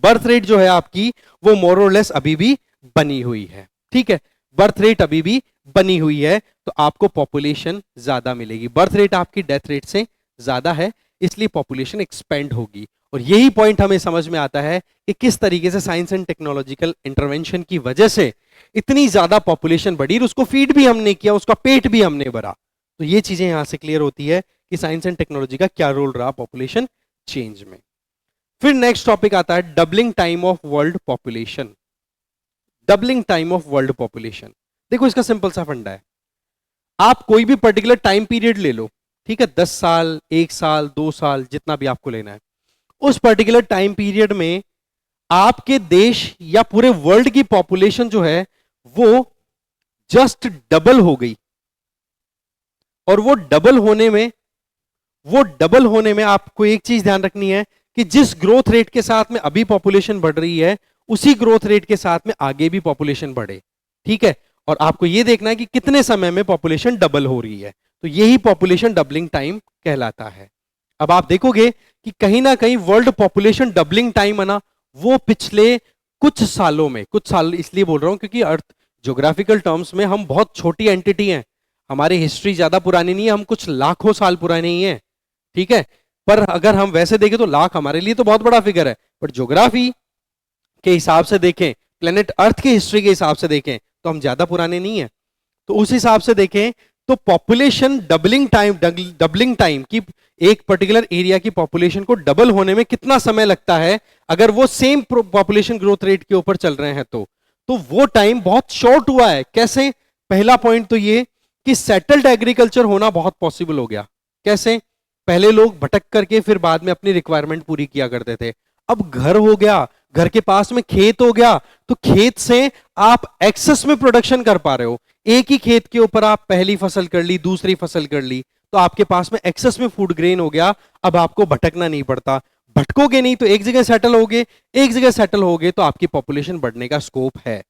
Speaker 1: बर्थ रेट जो है आपकी वो मोर और लेस अभी भी बनी हुई है। ठीक है, बर्थ रेट अभी भी बनी हुई है तो आपको पॉपुलेशन ज्यादा मिलेगी। बर्थ रेट आपकी डेथ रेट से ज्यादा है, इसलिए पॉपुलेशन एक्सपेंड होगी। और यही पॉइंट हमें समझ में आता है कि किस तरीके से साइंस एंड टेक्नोलॉजिकल इंटरवेंशन की वजह से इतनी ज्यादा पॉपुलेशन बढ़ी और उसको फीड भी हमने किया, उसका पेट भी हमने भरा। तो ये चीजें यहां से क्लियर होती है कि साइंस एंड टेक्नोलॉजी का क्या रोल रहा पॉपुलेशन चेंज में। फिर नेक्स्ट टॉपिक आता है doubling time of world population. Doubling time of world population, देखो इसका सिंपल सा फंडा है। आप कोई भी पर्टिकुलर टाइम पीरियड ले लो, ठीक है, 10 साल, 1 साल, 2 साल, जितना भी आपको लेना है। उस पर्टिकुलर टाइम पीरियड में आपके देश या पूरे वर्ल्ड की पॉपुलेशन जो है वो जस्ट डबल हो गई। और वो डबल होने में आपको एक चीज ध्यान रखनी है कि जिस ग्रोथ रेट के साथ में अभी पॉपुलेशन बढ़ रही है उसी ग्रोथ रेट के साथ में आगे भी पॉपुलेशन बढ़े, ठीक है। और आपको यह देखना है कि कितने समय में पॉपुलेशन डबल हो रही है, तो यही पॉपुलेशन डबलिंग टाइम कहलाता है। अब आप देखोगे कि कहीं ना कहीं वर्ल्ड पॉपुलेशन डबलिंग टाइम है ना, वो पिछले कुछ सालों में, कुछ साल इसलिए बोल रहा हूं क्योंकि अर्थ ज्योग्राफिकल टर्म्स में हम बहुत छोटी एंटिटी हैं, हमारी हिस्ट्री ज्यादा पुरानी नहीं है, हम कुछ लाखों साल पुराने ही हैं, ठीक है। पर अगर हम वैसे देखें तो लाख हमारे लिए तो बहुत बड़ा फिगर है, पर ज्योग्राफी के हिसाब से देखें, प्लेनेट अर्थ की हिस्ट्री के हिसाब से देखें तो हम ज्यादा पुराने नहीं है। तो उस हिसाब से देखें तो पॉपुलेशन डबलिंग टाइम की, एक पर्टिकुलर एरिया की पॉपुलेशन को डबल होने में कितना समय लगता है अगर वो सेम पॉपुलेशन ग्रोथ रेट के ऊपर चल रहे हैं तो वो टाइम बहुत शॉर्ट हुआ है। कैसे? पहला पॉइंट तो ये कि सेटल्ड एग्रीकल्चर होना बहुत पॉसिबल हो गया। कैसे? पहले लोग भटक करके फिर बाद में अपनी रिक्वायरमेंट पूरी किया करते थे, अब घर हो गया, घर के पास में खेत हो गया, तो खेत से आप एक्सेस में प्रोडक्शन कर पा रहे हो। एक ही खेत के ऊपर आप पहली फसल कर ली, दूसरी फसल कर ली, तो आपके पास में एक्सेस में फूड ग्रेन हो गया। अब आपको भटकना नहीं पड़ता, भटकोगे नहीं तो एक जगह सेटल होगे, एक जगह सेटल होगे तो आपकी पॉपुलेशन बढ़ने का स्कोप है,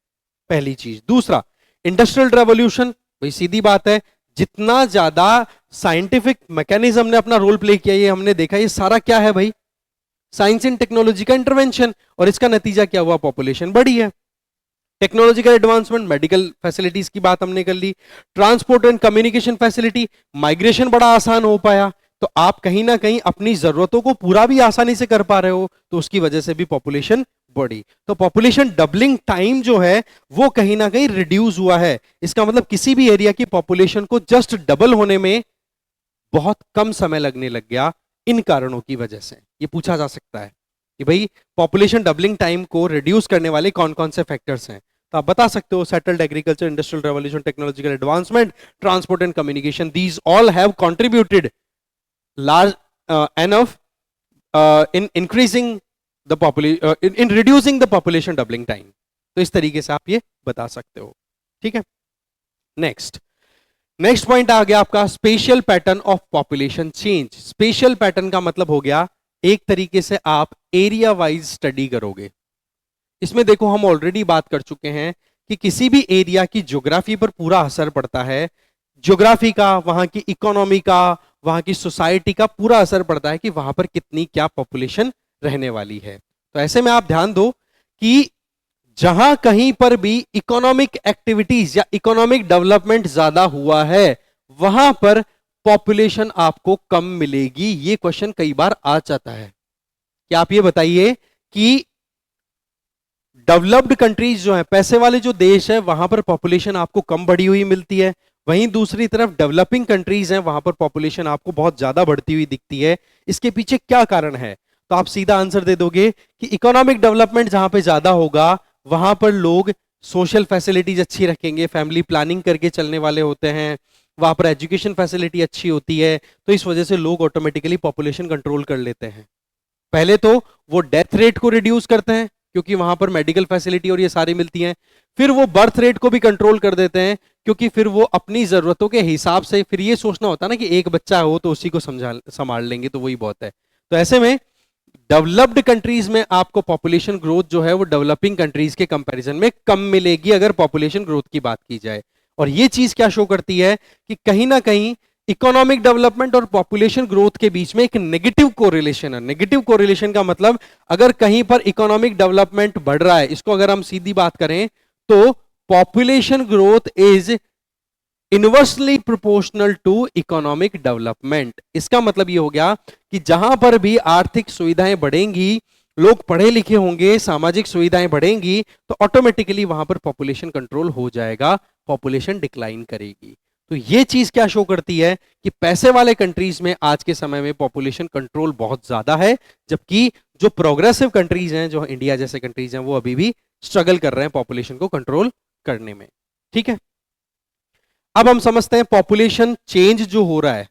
Speaker 1: पहली चीज। दूसरा, इंडस्ट्रियल रेवोल्यूशन, भाई सीधी बात है, जितना ज्यादा साइंटिफिक मैकेनिज्म ने अपना रोल प्ले किया, ये हमने देखा, ये सारा क्या है भाई? साइंस एंड टेक्नोलॉजी का इंटरवेंशन। और इसका नतीजा क्या हुआ? पॉपुलेशन बढ़ी है। टेक्नोलॉजिकल एडवांसमेंट, मेडिकल फैसिलिटीज की बात हमने कर ली, transport and communication facility, migration बड़ा आसान हो पाया, तो आप कहीं ना कहीं अपनी जरूरतों को पूरा भी आसानी से कर पा रहे हो, तो उसकी वजह से भी पॉपुलेशन बढ़ी। तो पॉपुलेशन डबलिंग टाइम जो है वो कहीं ना कहीं रिड्यूस हुआ है। इसका मतलब किसी भी एरिया की पॉपुलेशन को जस्ट डबल होने में बहुत कम समय लगने लग गया, इन कारणों की वजह से। ये पूछा जा सकता है कि भाई पॉपुलेशन डबलिंग टाइम को रिड्यूस करने वाले कौन कौन से फैक्टर्स हैं, तो आप बता सकते हो settled agriculture, industrial revolution, technological advancement, transport and communication, these all have contributed large enough in increasing the population, in reducing the population doubling time। तो इस तरीके से आप ये बता सकते हो, ठीक है। नेक्स्ट पॉइंट आ गया आपका special pattern of population change. Special pattern का मतलब हो गया एक तरीके से आप एरिया वाइज स्टडी करोगे। इसमें देखो हम ऑलरेडी बात कर चुके हैं कि किसी भी एरिया की ज्योग्राफी पर पूरा असर पड़ता है, ज्योग्राफी का, वहां की इकोनॉमी का, वहां की सोसाइटी का पूरा असर पड़ता है कि वहां पर कितनी क्या पॉपुलेशन रहने वाली है। तो ऐसे में आप ध्यान दो कि जहां कहीं पर भी इकोनॉमिक एक्टिविटीज या इकोनॉमिक डेवलपमेंट ज्यादा हुआ है वहां पर पॉपुलेशन आपको कम मिलेगी। ये क्वेश्चन कई बार आ जाता है कि आप ये बताइए कि डेवलप्ड कंट्रीज जो है, पैसे वाले जो देश है, वहां पर पॉपुलेशन आपको कम बढ़ी हुई मिलती है, वहीं दूसरी तरफ डेवलपिंग कंट्रीज हैं, वहां पर पॉपुलेशन आपको बहुत ज्यादा बढ़ती हुई दिखती है। इसके पीछे क्या कारण है? तो आप सीधा आंसर दे दोगे कि इकोनॉमिक डेवलपमेंट जहां पे ज्यादा होगा वहां पर लोग सोशल फैसिलिटीज अच्छी रखेंगे, फैमिली प्लानिंग करके चलने वाले होते हैं, वहां पर एजुकेशन फैसिलिटी अच्छी होती है, तो इस वजह से लोग ऑटोमेटिकली पॉपुलेशन कंट्रोल कर लेते हैं। पहले तो वो डेथ रेट को रिड्यूस करते हैं क्योंकि वहां पर मेडिकल फैसिलिटी और ये सारी मिलती हैं, फिर वो बर्थ रेट को भी कंट्रोल कर देते हैं क्योंकि फिर वो अपनी जरूरतों के हिसाब से, फिर ये सोचना होता है ना कि एक बच्चा हो तो उसी को संभाल लेंगे तो वही बहुत है। तो ऐसे में डेवलप्ड कंट्रीज में आपको पॉपुलेशन ग्रोथ जो है वो डेवलपिंग कंट्रीज के कंपैरिजन में कम मिलेगी अगर पॉपुलेशन ग्रोथ की बात की जाए। और ये चीज क्या शो करती है कि कहीं ना कहीं इकोनॉमिक डेवलपमेंट और पॉपुलेशन ग्रोथ के बीच में एक नेगेटिव कोरिलेशन है। नेगेटिव कोरिलेशन का मतलब अगर कहीं पर इकोनॉमिक डेवलपमेंट बढ़ रहा है, इसको अगर हम सीधी बात करें तो population growth is inversely proportional to economic development. इसका मतलब ये हो गया कि जहां पर भी आर्थिक सुविधाएं बढ़ेंगी, लोग पढ़े लिखे होंगे, सामाजिक सुविधाएं बढ़ेंगी, तो ऑटोमेटिकली वहां पर पॉपुलेशन कंट्रोल हो जाएगा, पॉपुलेशन डिक्लाइन करेगी। तो ये चीज क्या शो करती है कि पैसे वाले कंट्रीज में आज के समय में पॉपुलेशन कंट्रोल बहुत ज्यादा है, जबकि जो प्रोग्रेसिव कंट्रीज हैं, जो इंडिया जैसे कंट्रीज हैं, वो अभी भी स्ट्रगल कर रहे हैं पॉपुलेशन को कंट्रोल करने में। ठीक है, अब हम समझते हैं पॉपुलेशन चेंज जो हो रहा है।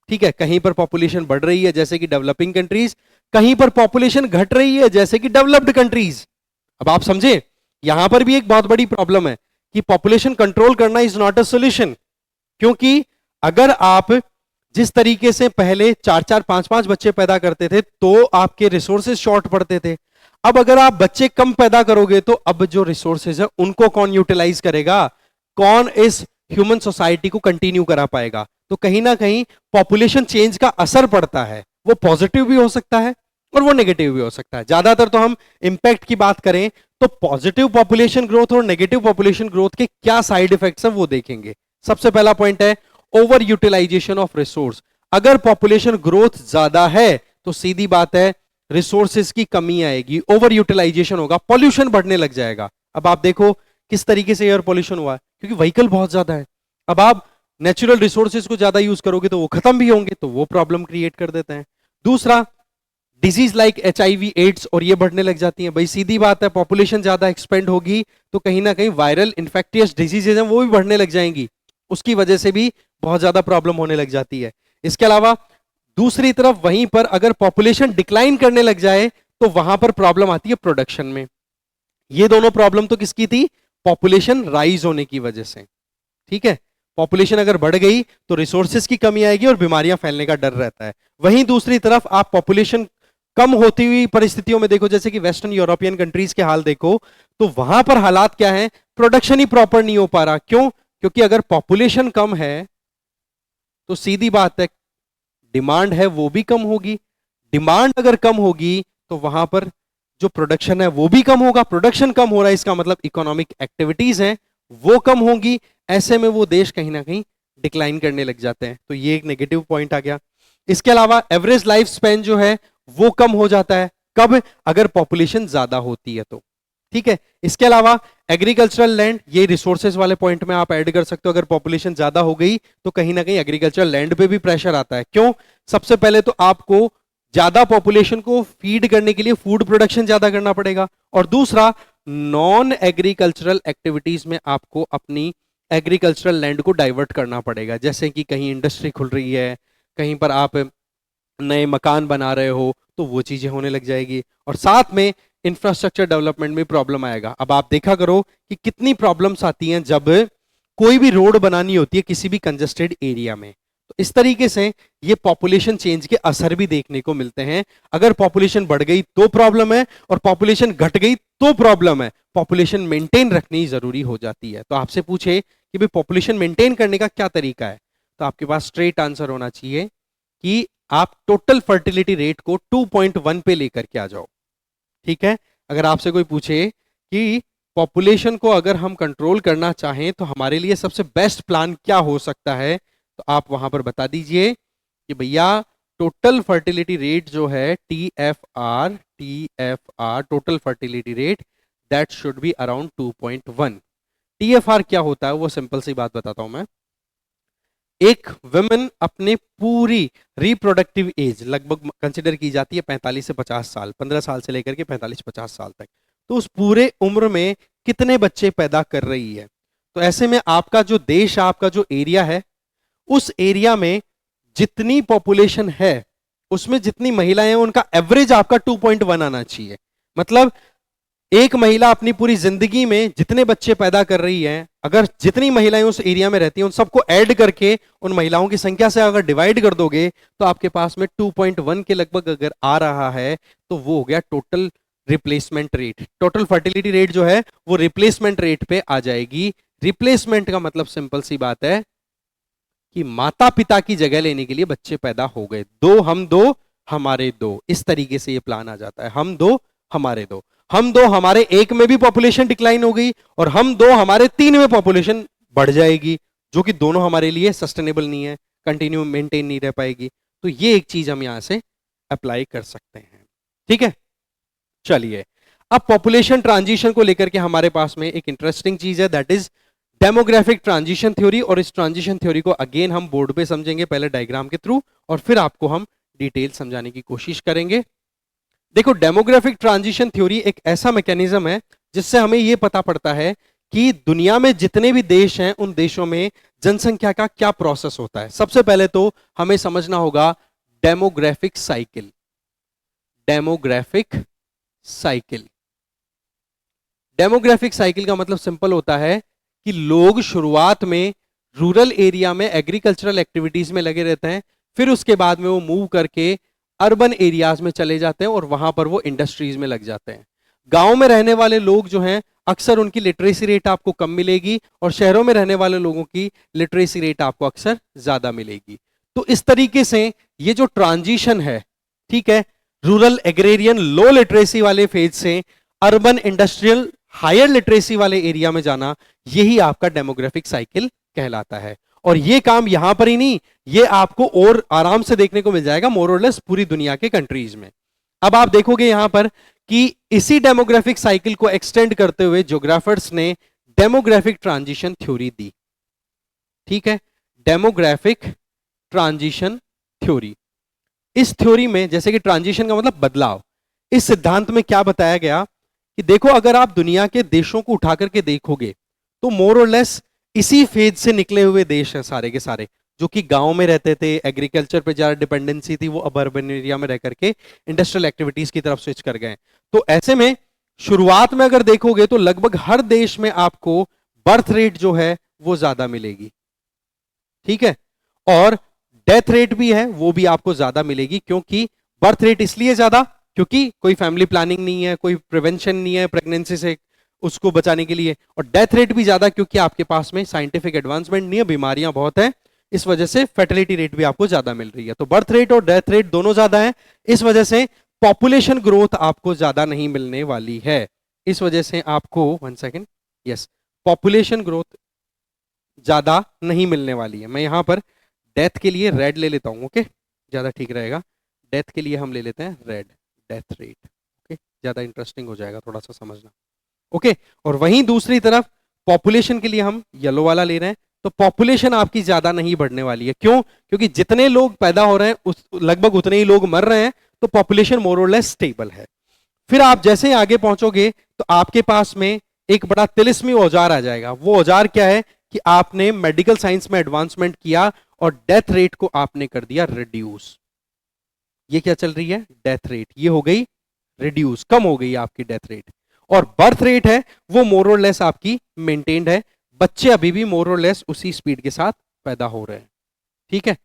Speaker 1: ठीक है, कहीं पर पॉपुलेशन बढ़ रही है जैसे कि डेवलपिंग कंट्रीज, कहीं पर पॉपुलेशन घट रही है जैसे कि डेवलप्ड कंट्रीज। अब आप समझे, यहां पर भी एक बहुत बड़ी प्रॉब्लम है कि पॉपुलेशन कंट्रोल करना इज नॉट अ सॉल्यूशन। क्योंकि अगर आप जिस तरीके से पहले 4-4 5-5 बच्चे पैदा करते थे तो आपके रिसोर्सेज शॉर्ट पड़ते थे, अब अगर आप बच्चे कम पैदा करोगे तो अब जो रिसोर्सेज है उनको कौन यूटिलाइज करेगा, कौन इस ह्यूमन सोसाइटी को कंटिन्यू करा पाएगा। तो कहीं ना कहीं पॉपुलेशन चेंज का असर पड़ता है, वो पॉजिटिव भी हो सकता है और वो नेगेटिव भी हो सकता है। ज्यादातर तो हम इंपैक्ट की बात करें तो पॉजिटिव पॉपुलेशन ग्रोथ और नेगेटिव पॉपुलेशन ग्रोथ के क्या साइड इफेक्ट्स हैं वो देखेंगे। सबसे पहला पॉइंट है ओवर यूटिलाइजेशन ऑफ रिसोर्स। अगर पॉपुलेशन ग्रोथ ज्यादा है तो सीधी बात है रिसोर्सेज की कमी आएगी, ओवर यूटिलाइजेशन होगा, पॉल्यूशन बढ़ने लग जाएगा। अब आप देखो किस तरीके से एयर पॉल्यूशन हुआ है, क्योंकि व्हीकल बहुत ज्यादा है। अब आप नेचुरल रिसोर्सेज को ज्यादा यूज करोगे तो वो खत्म भी होंगे, तो वो प्रॉब्लम क्रिएट कर देते हैं। दूसरा, डिजीज लाइक HIV एड्स और ये बढ़ने लग जाती हैं। भाई सीधी बात है, पॉपुलेशन ज्यादा एक्सपेंड होगी तो कहीं ना कहीं वायरल इन्फेक्टियस डिजीजेज हैं वो भी बढ़ने लग जाएंगी, उसकी वजह से भी बहुत ज्यादा प्रॉब्लम होने लग जाती है। इसके अलावा दूसरी तरफ वहीं पर अगर पॉपुलेशन डिक्लाइन करने लग जाए तो वहां पर प्रॉब्लम आती है प्रोडक्शन में। ये दोनों प्रॉब्लम तो किसकी थी, पॉपुलेशन राइज होने की वजह से। ठीक है, पॉपुलेशन अगर बढ़ गई तो रिसोर्सेज की कमी आएगी और बीमारियां फैलने का डर रहता है। वहीं दूसरी तरफ आप पॉपुलेशन कम होती हुई परिस्थितियों में देखो, जैसे कि वेस्टर्न यूरोपियन कंट्रीज के हाल देखो, तो वहां पर हालात क्या है, प्रोडक्शन ही प्रॉपर नहीं हो पा रहा। क्यों? क्योंकि अगर पॉपुलेशन कम है तो सीधी बात है डिमांड है वो भी कम होगी, डिमांड अगर कम होगी तो वहां पर जो प्रोडक्शन है वो भी कम होगा। प्रोडक्शन कम हो रहा है इसका मतलब इकोनॉमिक एक्टिविटीज हैं वो कम होंगी, ऐसे में वो देश कहीं ना कहीं डिक्लाइन करने लग जाते हैं। तो ये एक नेगेटिव पॉइंट आ गया। इसके अलावा एवरेज लाइफ स्पैन जो है वो कम हो जाता है, कब, अगर पॉपुलेशन ज्यादा होती है तो। ठीक है, इसके अलावा एग्रीकल्चरल लैंड, ये रिसोर्सेज वाले पॉइंट में आप ऐड कर सकते हो। अगर पॉपुलेशन ज्यादा हो गई तो कहीं ना कहीं एग्रीकल्चरल लैंड पे भी प्रेशर आता है। क्यों? सबसे पहले तो आपको ज्यादा पॉपुलेशन को फीड करने के लिए फूड प्रोडक्शन ज्यादा करना पड़ेगा, और दूसरा नॉन एग्रीकल्चरल एक्टिविटीज में आपको अपनी एग्रीकल्चरल लैंड को डाइवर्ट करना पड़ेगा। जैसे कि कहीं इंडस्ट्री खुल रही है, कहीं पर आप नए मकान बना रहे हो, तो वो चीजें होने लग जाएगी, और साथ में इंफ्रास्ट्रक्चर डेवलपमेंट में प्रॉब्लम आएगा। अब आप देखा करो कि कितनी प्रॉब्लम्स आती हैं जब कोई भी रोड बनानी होती है किसी भी कंजेस्टेड एरिया में। तो इस तरीके से ये पॉपुलेशन चेंज के असर भी देखने को मिलते हैं। अगर पॉपुलेशन बढ़ गई तो प्रॉब्लम है, और पॉपुलेशन घट गई तो प्रॉब्लम है। पॉपुलेशन मेंटेन रखनी जरूरी हो जाती है। तो आपसे पूछे कि भाई पॉपुलेशन मेंटेन करने का क्या तरीका है, तो आपके पास स्ट्रेट आंसर होना चाहिए कि आप टोटल फर्टिलिटी रेट को 2.1 पे लेकर के आ जाओ। ठीक है, अगर आपसे कोई पूछे कि पॉपुलेशन को अगर हम कंट्रोल करना चाहें तो हमारे लिए सबसे बेस्ट प्लान क्या हो सकता है, तो आप वहां पर बता दीजिए कि भैया टोटल फर्टिलिटी रेट जो है TFR total fertility rate that should be around 2.1। TFR क्या होता है वो सिंपल सी बात बताता हूं मैं। एक वुमेन अपने पूरी रिप्रोडक्टिव एज लगभग कंसिडर की जाती है 45 से 50 साल, 15 साल से लेकर के 45-50 साल तक, तो उस पूरे उम्र में कितने बच्चे पैदा कर रही है। तो ऐसे में आपका जो देश, आपका जो एरिया है, उस एरिया में जितनी पॉपुलेशन है उसमें जितनी महिलाएं हैं उनका एवरेज आपका 2.1 आना चाहिए। मतलब एक महिला अपनी पूरी जिंदगी में जितने बच्चे पैदा कर रही है, अगर जितनी महिलाएं उस एरिया में रहती हैं उन सबको ऐड करके उन महिलाओं की संख्या से अगर डिवाइड कर दोगे तो आपके पास में 2.1 के लगभग अगर आ रहा है तो वो हो गया total replacement rate. Total fertility rate जो है वो रिप्लेसमेंट रेट पे आ जाएगी। रिप्लेसमेंट का मतलब सिंपल सी बात है कि माता पिता की जगह लेने के लिए बच्चे पैदा हो गए। दो हम दो हमारे दो, इस तरीके से ये प्लान आ जाता है। हम दो हमारे दो, हम दो हमारे एक में भी पॉपुलेशन डिक्लाइन हो गई और हम दो हमारे तीन में पॉपुलेशन बढ़ जाएगी, जो कि दोनों हमारे लिए सस्टेनेबल नहीं है, कंटिन्यू मेंटेन नहीं रह पाएगी। तो ये एक चीज हम यहां से अप्लाई कर सकते हैं। ठीक है, चलिए अब पॉपुलेशन ट्रांजिशन को लेकर के हमारे पास में एक इंटरेस्टिंग चीज है, that is demographic transition theory. और इस ट्रांजिशन थ्योरी को अगेन हम बोर्ड पे समझेंगे, पहले डायग्राम के थ्रू और फिर आपको हम डिटेल समझाने की कोशिश करेंगे। देखो, डेमोग्राफिक ट्रांजिशन थ्योरी एक ऐसा मैकेनिज्म है जिससे हमें यह पता पड़ता है कि दुनिया में जितने भी देश हैं उन देशों में जनसंख्या का क्या प्रोसेस होता है। सबसे पहले तो हमें समझना होगा demographic cycle. Demographic cycle, demographic cycle का मतलब सिंपल होता है कि लोग शुरुआत में रूरल एरिया में एग्रीकल्चरल एक्टिविटीज में लगे रहते हैं, फिर उसके बाद में वो मूव करके अर्बन एरियाज में चले जाते हैं और वहां पर वो इंडस्ट्रीज में लग जाते हैं। गांव में रहने वाले लोग जो हैं अक्सर उनकी लिटरेसी रेट आपको कम मिलेगी और शहरों में रहने वाले लोगों की लिटरेसी रेट आपको अक्सर ज्यादा मिलेगी। तो इस तरीके से ये जो ट्रांजिशन है, ठीक है, रूरल एग्रेरियन लो लिटरेसी वाले फेज से अर्बन इंडस्ट्रियल हायर लिटरेसी वाले एरिया में जाना, यही आपका डेमोग्राफिक साइकिल कहलाता है। और ये काम यहां पर ही नहीं, ये आपको और आराम से देखने को मिल जाएगा मोर और लेस पूरी दुनिया के कंट्रीज में। अब आप देखोगे यहां पर कि इसी डेमोग्राफिक साइकिल को एक्सटेंड करते हुए ज्योग्राफर्स ने डेमोग्राफिक ट्रांजिशन थ्योरी दी। ठीक है, डेमोग्राफिक ट्रांजिशन थ्योरी। इस थ्योरी में जैसे कि ट्रांजिशन का मतलब बदलाव, इस सिद्धांत में क्या बताया गया कि देखो, अगर आप दुनिया के देशों को उठा करके देखोगे तो मोर और लेस इसी फेज से निकले हुए देश हैं सारे के सारे, जो कि गांव में रहते थे, एग्रीकल्चर पे ज्यादा डिपेंडेंसी थी, वो अब अर्बन एरिया में रह करके इंडस्ट्रियल एक्टिविटीज की तरफ स्विच कर गए। तो ऐसे में शुरुआत में अगर देखोगे तो लगभग हर देश में आपको बर्थ रेट जो है वो ज्यादा मिलेगी। ठीक है, और डेथ रेट भी है वो भी आपको ज्यादा मिलेगी। क्योंकि बर्थ रेट इसलिए ज्यादा क्योंकि कोई फैमिली प्लानिंग नहीं है, कोई प्रिवेंशन नहीं है प्रेगनेंसी से उसको बचाने के लिए, और डेथ रेट भी ज्यादा क्योंकि आपके पास में साइंटिफिक एडवांसमेंट नहीं है, बीमारियां बहुत है, इस वजह से फर्टिलिटी रेट भी आपको ज्यादा मिल रही है। तो बर्थ रेट और डेथ रेट दोनों ज्यादा है, इस वजह से पॉपुलेशन ग्रोथ आपको ज्यादा नहीं मिलने वाली है। इस वजह से आपको one second, yes, population growth ज्यादा नहीं मिलने वाली है। मैं यहां पर डेथ के लिए रेड ले लेता हूं, ओके, ज्यादा ठीक रहेगा। डेथ के लिए हम ले लेते हैं रेड, डेथ रेट, ओके, ज्यादा इंटरेस्टिंग हो जाएगा थोड़ा सा समझना, ओके। और वहीं दूसरी तरफ पॉपुलेशन के लिए हम येलो वाला ले रहे हैं। तो पॉपुलेशन आपकी ज्यादा नहीं बढ़ने वाली है। क्यों? क्योंकि जितने लोग पैदा हो रहे हैं उस लगभग उतने ही लोग मर रहे हैं, तो पॉपुलेशन मोर और लेस स्टेबल है। फिर आप जैसे ही आगे पहुंचोगे तो आपके पास में एक बड़ा तिलिस्मी औजार आ जाएगा। वो औजार क्या है कि आपने मेडिकल साइंस में एडवांसमेंट किया और डेथ रेट को आपने कर दिया रिड्यूस। ये क्या चल रही है? डेथ रेट, ये हो गई रिड्यूस, कम हो गई आपकी डेथ रेट। और बर्थ रेट है वो मोर और लेस आपकी मेंटेन्ड है, बच्चे अभी भी मोर और लेस उसी स्पीड के साथ पैदा हो रहे हैं। ठीक है,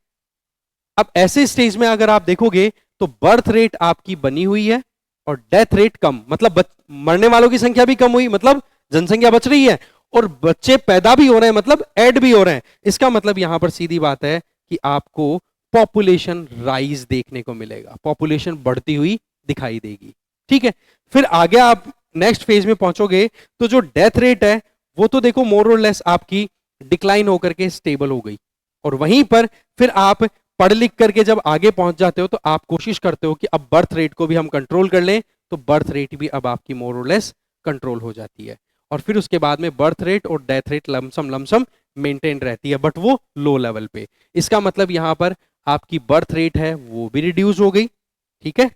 Speaker 1: अब ऐसे स्टेज में अगर आप देखोगे तो बर्थ रेट आपकी बनी हुई है और डेथ रेट कम, मतलब मरने वालों की संख्या भी कम हुई, मतलब जनसंख्या बच रही है, और बच्चे पैदा भी हो रहे हैं, मतलब ऐड भी हो रहे हैं। इसका मतलब यहां पर सीधी बात है कि आपको पॉपुलेशन राइज देखने को मिलेगा, पॉपुलेशन बढ़ती हुई दिखाई देगी। ठीक है, फिर आगे आप नेक्स्ट फेज में पहुंचोगे तो जो डेथ रेट है वो तो देखो मोर और लेस आपकी डिक्लाइन होकर के स्टेबल हो गई। और वहीं पर फिर आप पढ़ लिख करके जब आगे पहुंच जाते हो तो आप कोशिश करते हो कि अब बर्थ रेट को भी हम कंट्रोल कर लें, तो बर्थ रेट भी अब आपकी मोर और लेस कंट्रोल हो जाती है। और फिर उसके बाद में बर्थ रेट और डेथ रेट लमसम मेंटेन रहती है, बट वो लो लेवल पे। इसका मतलब यहां पर आपकी बर्थ रेट है वो भी रिड्यूस हो गई। ठीक है,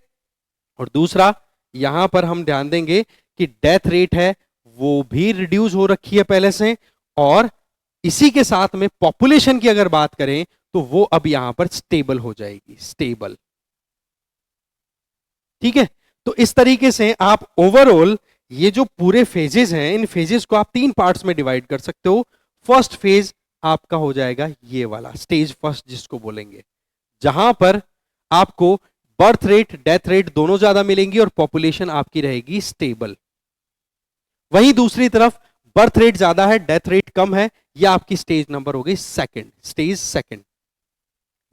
Speaker 1: और दूसरा यहां पर हम ध्यान देंगे कि डेथ रेट है वो भी रिड्यूस हो रखी है पहले से, और इसी के साथ में पॉपुलेशन की अगर बात करें तो वो अब यहां पर स्टेबल हो जाएगी, स्टेबल। ठीक है, तो इस तरीके से आप ओवरऑल ये जो पूरे फेजेस हैं, इन फेजेस को आप 3 पार्ट्स में डिवाइड कर सकते हो। फर्स्ट फेज आपका हो जाएगा ये वाला, स्टेज फर्स्ट जिसको बोलेंगे, जहां पर आपको बर्थ रेट डेथ रेट दोनों ज्यादा मिलेंगी और पॉपुलेशन आपकी रहेगी स्टेबल। वहीं दूसरी तरफ बर्थ रेट ज्यादा है, डेथ रेट कम है, यह आपकी स्टेज नंबर हो गई सेकंड, स्टेज सेकंड।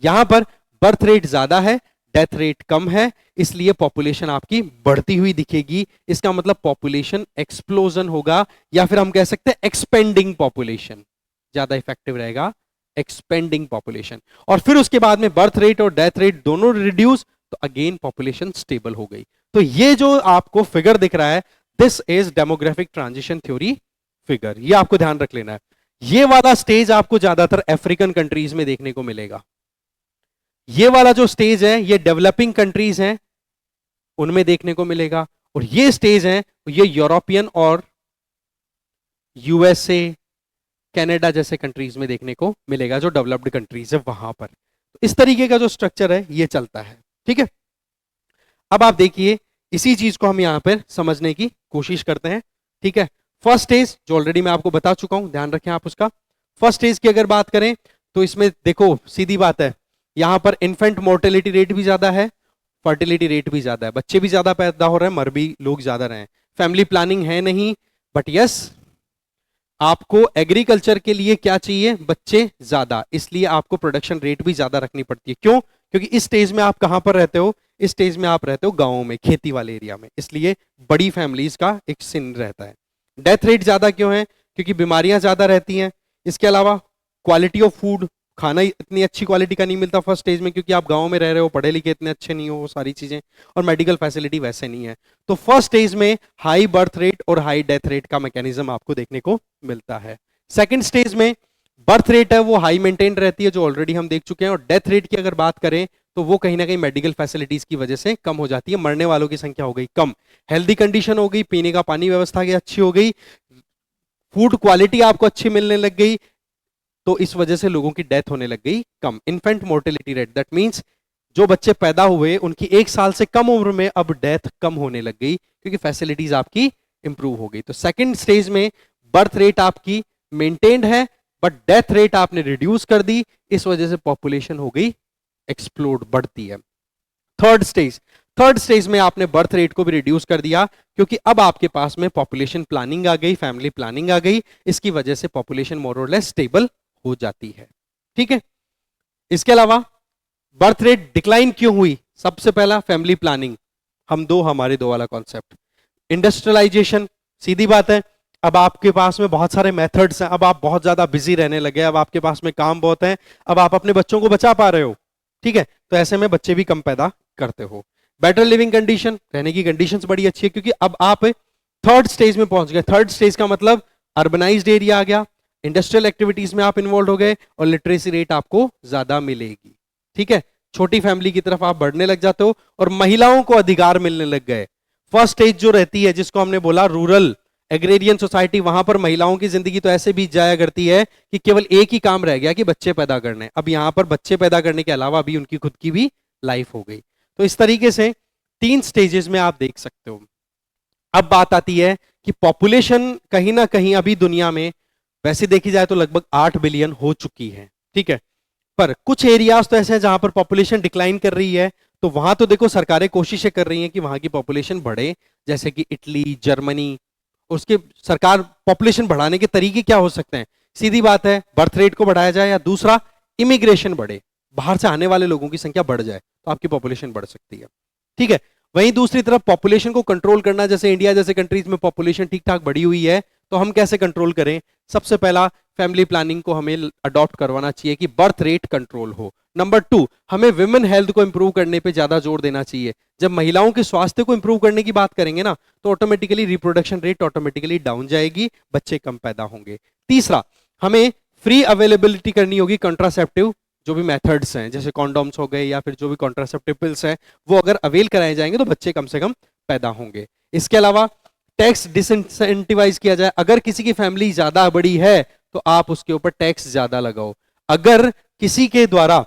Speaker 1: यहां पर बर्थ रेट ज्यादा है, डेथ रेट कम है, इसलिए पॉपुलेशन आपकी बढ़ती हुई दिखेगी। इसका मतलब पॉपुलेशन एक्सप्लोजन होगा, या फिर हम कह सकते हैं एक्सपेंडिंग पॉपुलेशन। ज्यादा इफेक्टिव रहेगा एक्सपेंडिंग पॉपुलेशन। और फिर उसके बाद में बर्थ रेट और डेथ रेट दोनों रिड्यूस, तो अगेन पॉपुलेशन स्टेबल हो गई। तो ये जो आपको फिगर दिख रहा है, this is demographic transition theory figure, ये आपको ध्यान रख लेना है। ये वाला स्टेज आपको ज्यादातर अफ्रीकन कंट्रीज में देखने को मिलेगा। ये वाला जो स्टेज है ये डेवलपिंग कंट्रीज हैं उनमें देखने को मिलेगा, और ये स्टेज है ये यूरोपियन और यूएसए कनाडा जैसे कंट्रीज में देखने को मिलेगा, जो डेवलप्ड कंट्रीज है वहां पर। तो इस तरीके का जो स्ट्रक्चर है ये चलता है, ठीक है। अब आप देखिए इसी चीज को हम यहां पर समझने की कोशिश करते हैं, ठीक है। फर्स्ट स्टेज जो ऑलरेडी मैं आपको बता चुका हूं, ध्यान रखें आप उसका। फर्स्ट स्टेज की अगर बात करें तो इसमें देखो सीधी बात है, यहां पर इन्फेंट मोर्टेलिटी रेट भी ज्यादा है, फर्टिलिटी रेट भी ज्यादा है, बच्चे भी ज्यादा पैदा हो रहे हैं, मर भी लोग ज्यादा रहे हैं। फैमिली प्लानिंग है नहीं, बट यस आपको एग्रीकल्चर के लिए क्या चाहिए, बच्चे ज्यादा, इसलिए आपको प्रोडक्शन रेट भी ज्यादा रखनी पड़ती है। क्यों? क्योंकि इस स्टेज में आप कहां पर रहते हो, इस स्टेज में आप रहते हो गांवों में, खेती वाले एरिया में, इसलिए बड़ी फैमिलीज का एक सिन रहता है। डेथ रेट ज्यादा क्यों है? क्योंकि बीमारियां ज्यादा रहती हैं। इसके अलावा क्वालिटी ऑफ फूड, खाना इतनी अच्छी क्वालिटी का नहीं मिलता फर्स्ट स्टेज में, क्योंकि आप गांव में रह रहे हो, पढ़े लिखे इतने अच्छे नहीं हो, वो सारी चीजें, और मेडिकल फैसिलिटी वैसे नहीं है। तो फर्स्ट स्टेज में हाई बर्थ रेट और हाई डेथ रेट का मैकेनिज्म आपको देखने को मिलता है। सेकंड स्टेज में बर्थ रेट है वो हाई मेंटेन रहती है, जो ऑलरेडी हम देख चुके हैं, और डेथ रेट की अगर बात करें तो वो कहीं ना कहीं मेडिकल फैसिलिटीज की वजह से कम हो जाती है, मरने वालों की संख्या हो गई कम, हेल्दी कंडीशन हो गई, पीने का पानी व्यवस्था की अच्छी हो गई, फूड क्वालिटी आपको अच्छी मिलने लग गई, तो इस वजह से लोगों की डेथ होने लग गई कम। Infant mortality rate, that means जो बच्चे पैदा हुए उनकी 1 साल से कम उम्र में अब डेथ कम होने लग गई, क्योंकि फैसिलिटीज आपकी इंप्रूव हो गई। तो सेकंड स्टेज में बर्थ रेट आपकी मेंटेन्ड है, बट डेथ रेट आपने रिड्यूस कर दी, इस वजह से पॉपुलेशन हो गई एक्सप्लोड, बढ़ती है। थर्ड स्टेज में आपने बर्थ रेट को भी रिड्यूस कर दिया, क्योंकि अब आपके पास में पॉपुलेशन प्लानिंग आ गई, फैमिली प्लानिंग आ गई, इसकी वजह से पॉपुलेशन मोर और लेस स्टेबल हो जाती है, ठीक है। इसके अलावा बर्थ रेट डिक्लाइन क्यों हुई? सबसे पहला फैमिली प्लानिंग, हमारे दो वाला कॉन्सेप्ट। इंडस्ट्रियलाइजेशन, सीधी बात है, अब आपके पास में बहुत सारे मेथड्स हैं, अब आप बहुत ज्यादा बिजी रहने लगे, अब आपके पास में काम बहुत है, अब आप अपने बच्चों को बचा पा रहे हो, ठीक है, तो ऐसे में बच्चे भी कम पैदा करते हो। बेटर लिविंग कंडीशन, रहने की कंडीशंस बड़ी अच्छी है, क्योंकि अब आप थर्ड स्टेज में पहुंच गए। थर्ड स्टेज का मतलब अर्बनाइज्ड एरिया आ गया, इंडस्ट्रियल एक्टिविटीज में आप इन्वॉल्व हो गए, और लिटरेसी रेट आपको ज्यादा मिलेगी, ठीक है। छोटी फैमिली की तरफ आप बढ़ने लग जाते हो, और महिलाओं को अधिकार मिलने लग गए। फर्स्ट स्टेज जो रहती है, जिसको हमने बोला रूरल एग्रेरियन सोसाइटी, वहां पर महिलाओं की जिंदगी तो ऐसे बीत जाया करती है कि केवल एक ही काम रह गया कि बच्चे पैदा करने। अब यहां पर बच्चे पैदा करने के अलावा भी उनकी खुद की भी लाइफ हो गई। तो इस तरीके से 3 स्टेजेस में आप देख सकते हो। अब बात आती है कि पॉपुलेशन कहीं ना कहीं अभी दुनिया में वैसे देखी जाए तो लगभग 8 बिलियन हो चुकी है, ठीक है, पर कुछ एरियाज तो ऐसे हैं जहां पर पॉपुलेशन डिक्लाइन कर रही है, तो वहां तो देखो सरकारें कोशिशें कर रही हैं कि वहां की पॉपुलेशन बढ़े, जैसे कि इटली, जर्मनी। उसके सरकार पॉपुलेशन बढ़ाने के तरीके क्या हो सकते हैं? सीधी बात है, बर्थ रेट को बढ़ाया जाए, या दूसरा इमिग्रेशन बढ़े, बाहर से आने वाले लोगों की संख्या बढ़ जाए, तो आपकी पॉपुलेशन बढ़ सकती है, ठीक है। वहीं दूसरी तरफ पॉपुलेशन को कंट्रोल करना, जैसे इंडिया जैसे कंट्रीज में पॉपुलेशन ठीक ठाक बढ़ी हुई है, तो हम कैसे कंट्रोल करें? सबसे पहला फैमिली प्लानिंग को हमें अडॉप्ट करवाना चाहिए कि बर्थ रेट कंट्रोल हो। नंबर 2, हमें विमेन हेल्थ को इंप्रूव करने पे ज्यादा जोर देना चाहिए। जब महिलाओं के स्वास्थ्य को इंप्रूव करने की बात करेंगे ना, तो automatically reproduction rate automatically down जाएगी, बच्चे कम पैदा होंगे। तीसरा, हमें फ्री अवेलेबिलिटी करनी होगी कंट्रासेप्टिव जो भी मेथड्स हैं, जैसे कॉन्डोम्स हो गए या फिर जो भी कॉन्ट्रासेप्टिव पिल्स हैं, वो अगर अवेल कराए जाएंगे तो बच्चे कम से कम पैदा होंगे। इसके अलावा टैक्स डिसइंसेंटिवाइज किया जाए, अगर किसी की फैमिली ज्यादा बड़ी है तो आप उसके ऊपर टैक्स ज्यादा लगाओ। अगर किसी के द्वारा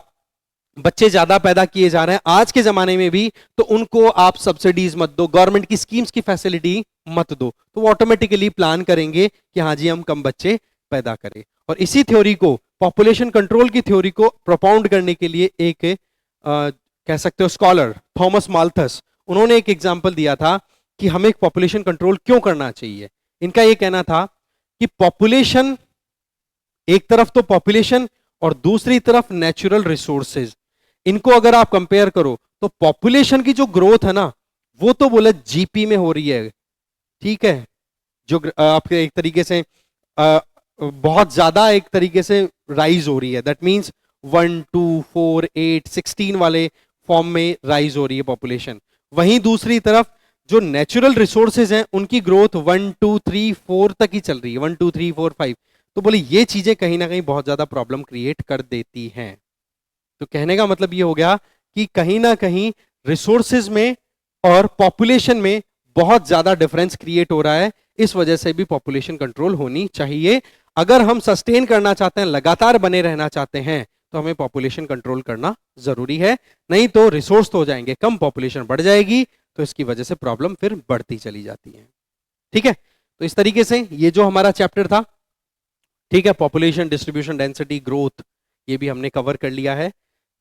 Speaker 1: बच्चे ज्यादा पैदा किए जा रहे हैं आज के जमाने में भी, तो उनको आप सब्सिडीज मत दो, गवर्नमेंट की स्कीम्स की फैसिलिटी मत दो, तो वो ऑटोमेटिकली प्लान करेंगे कि हाँ जी हम कम बच्चे पैदा करें। और इसी थ्योरी को, पॉपुलेशन कंट्रोल की थ्योरी को प्रोपाउंड करने के लिए एक कह सकते हो स्कॉलर थॉमस माल्थस, उन्होंने एक एग्जाम्पल दिया था कि हमें पॉपुलेशन कंट्रोल क्यों करना चाहिए। इनका यह कहना था कि पॉपुलेशन, एक तरफ तो पॉपुलेशन और दूसरी तरफ नेचुरल रिसोर्सेज, इनको अगर आप कंपेयर करो तो पॉपुलेशन की जो ग्रोथ है ना, वो तो बोले जीपी में हो रही है, ठीक है, जो आपके एक तरीके से बहुत ज्यादा एक तरीके से राइज हो रही है, दैट मीन्स 1 2 4 8 16 वाले फॉर्म में राइज हो रही है पॉपुलेशन। वहीं दूसरी तरफ जो नेचुरल रिसोर्सेज हैं उनकी ग्रोथ 1 2 3 4 तक ही चल रही है, 1 2 3 4 5। तो बोले ये चीजें कहीं ना कहीं बहुत ज्यादा प्रॉब्लम क्रिएट कर देती हैं। तो कहने का मतलब ये हो गया कि कहीं ना कहीं रिसोर्सेज में और पॉपुलेशन में बहुत ज्यादा डिफरेंस क्रिएट हो रहा है। इस वजह से भी पॉपुलेशन कंट्रोल होनी चाहिए। अगर हम सस्टेन करना चाहते हैं, लगातार बने रहना चाहते हैं, तो हमें पॉपुलेशन कंट्रोल करना जरूरी है। नहीं तो रिसोर्स तो हो जाएंगे कम, पॉपुलेशन बढ़ जाएगी, तो इसकी वजह से प्रॉब्लम फिर बढ़ती चली जाती है। ठीक है, तो इस तरीके से ये जो हमारा चैप्टर था, ठीक है, पॉपुलेशन, डिस्ट्रीब्यूशन, डेंसिटी, ग्रोथ, ये भी हमने कवर कर लिया है।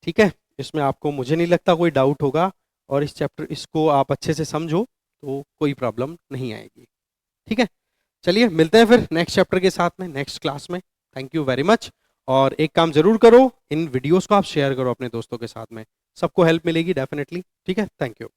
Speaker 1: ठीक है, इसमें आपको मुझे नहीं लगता कोई डाउट होगा, और इस चैप्टर इसको आप अच्छे से समझो तो कोई प्रॉब्लम नहीं आएगी। ठीक है, चलिए मिलते हैं फिर नेक्स्ट चैप्टर के साथ में नेक्स्ट क्लास में। Thank you very much. और एक काम जरूर करो, इन वीडियोस को आप शेयर करो अपने दोस्तों के साथ में, सबको हेल्प मिलेगी डेफिनेटली। ठीक है, थैंक यू।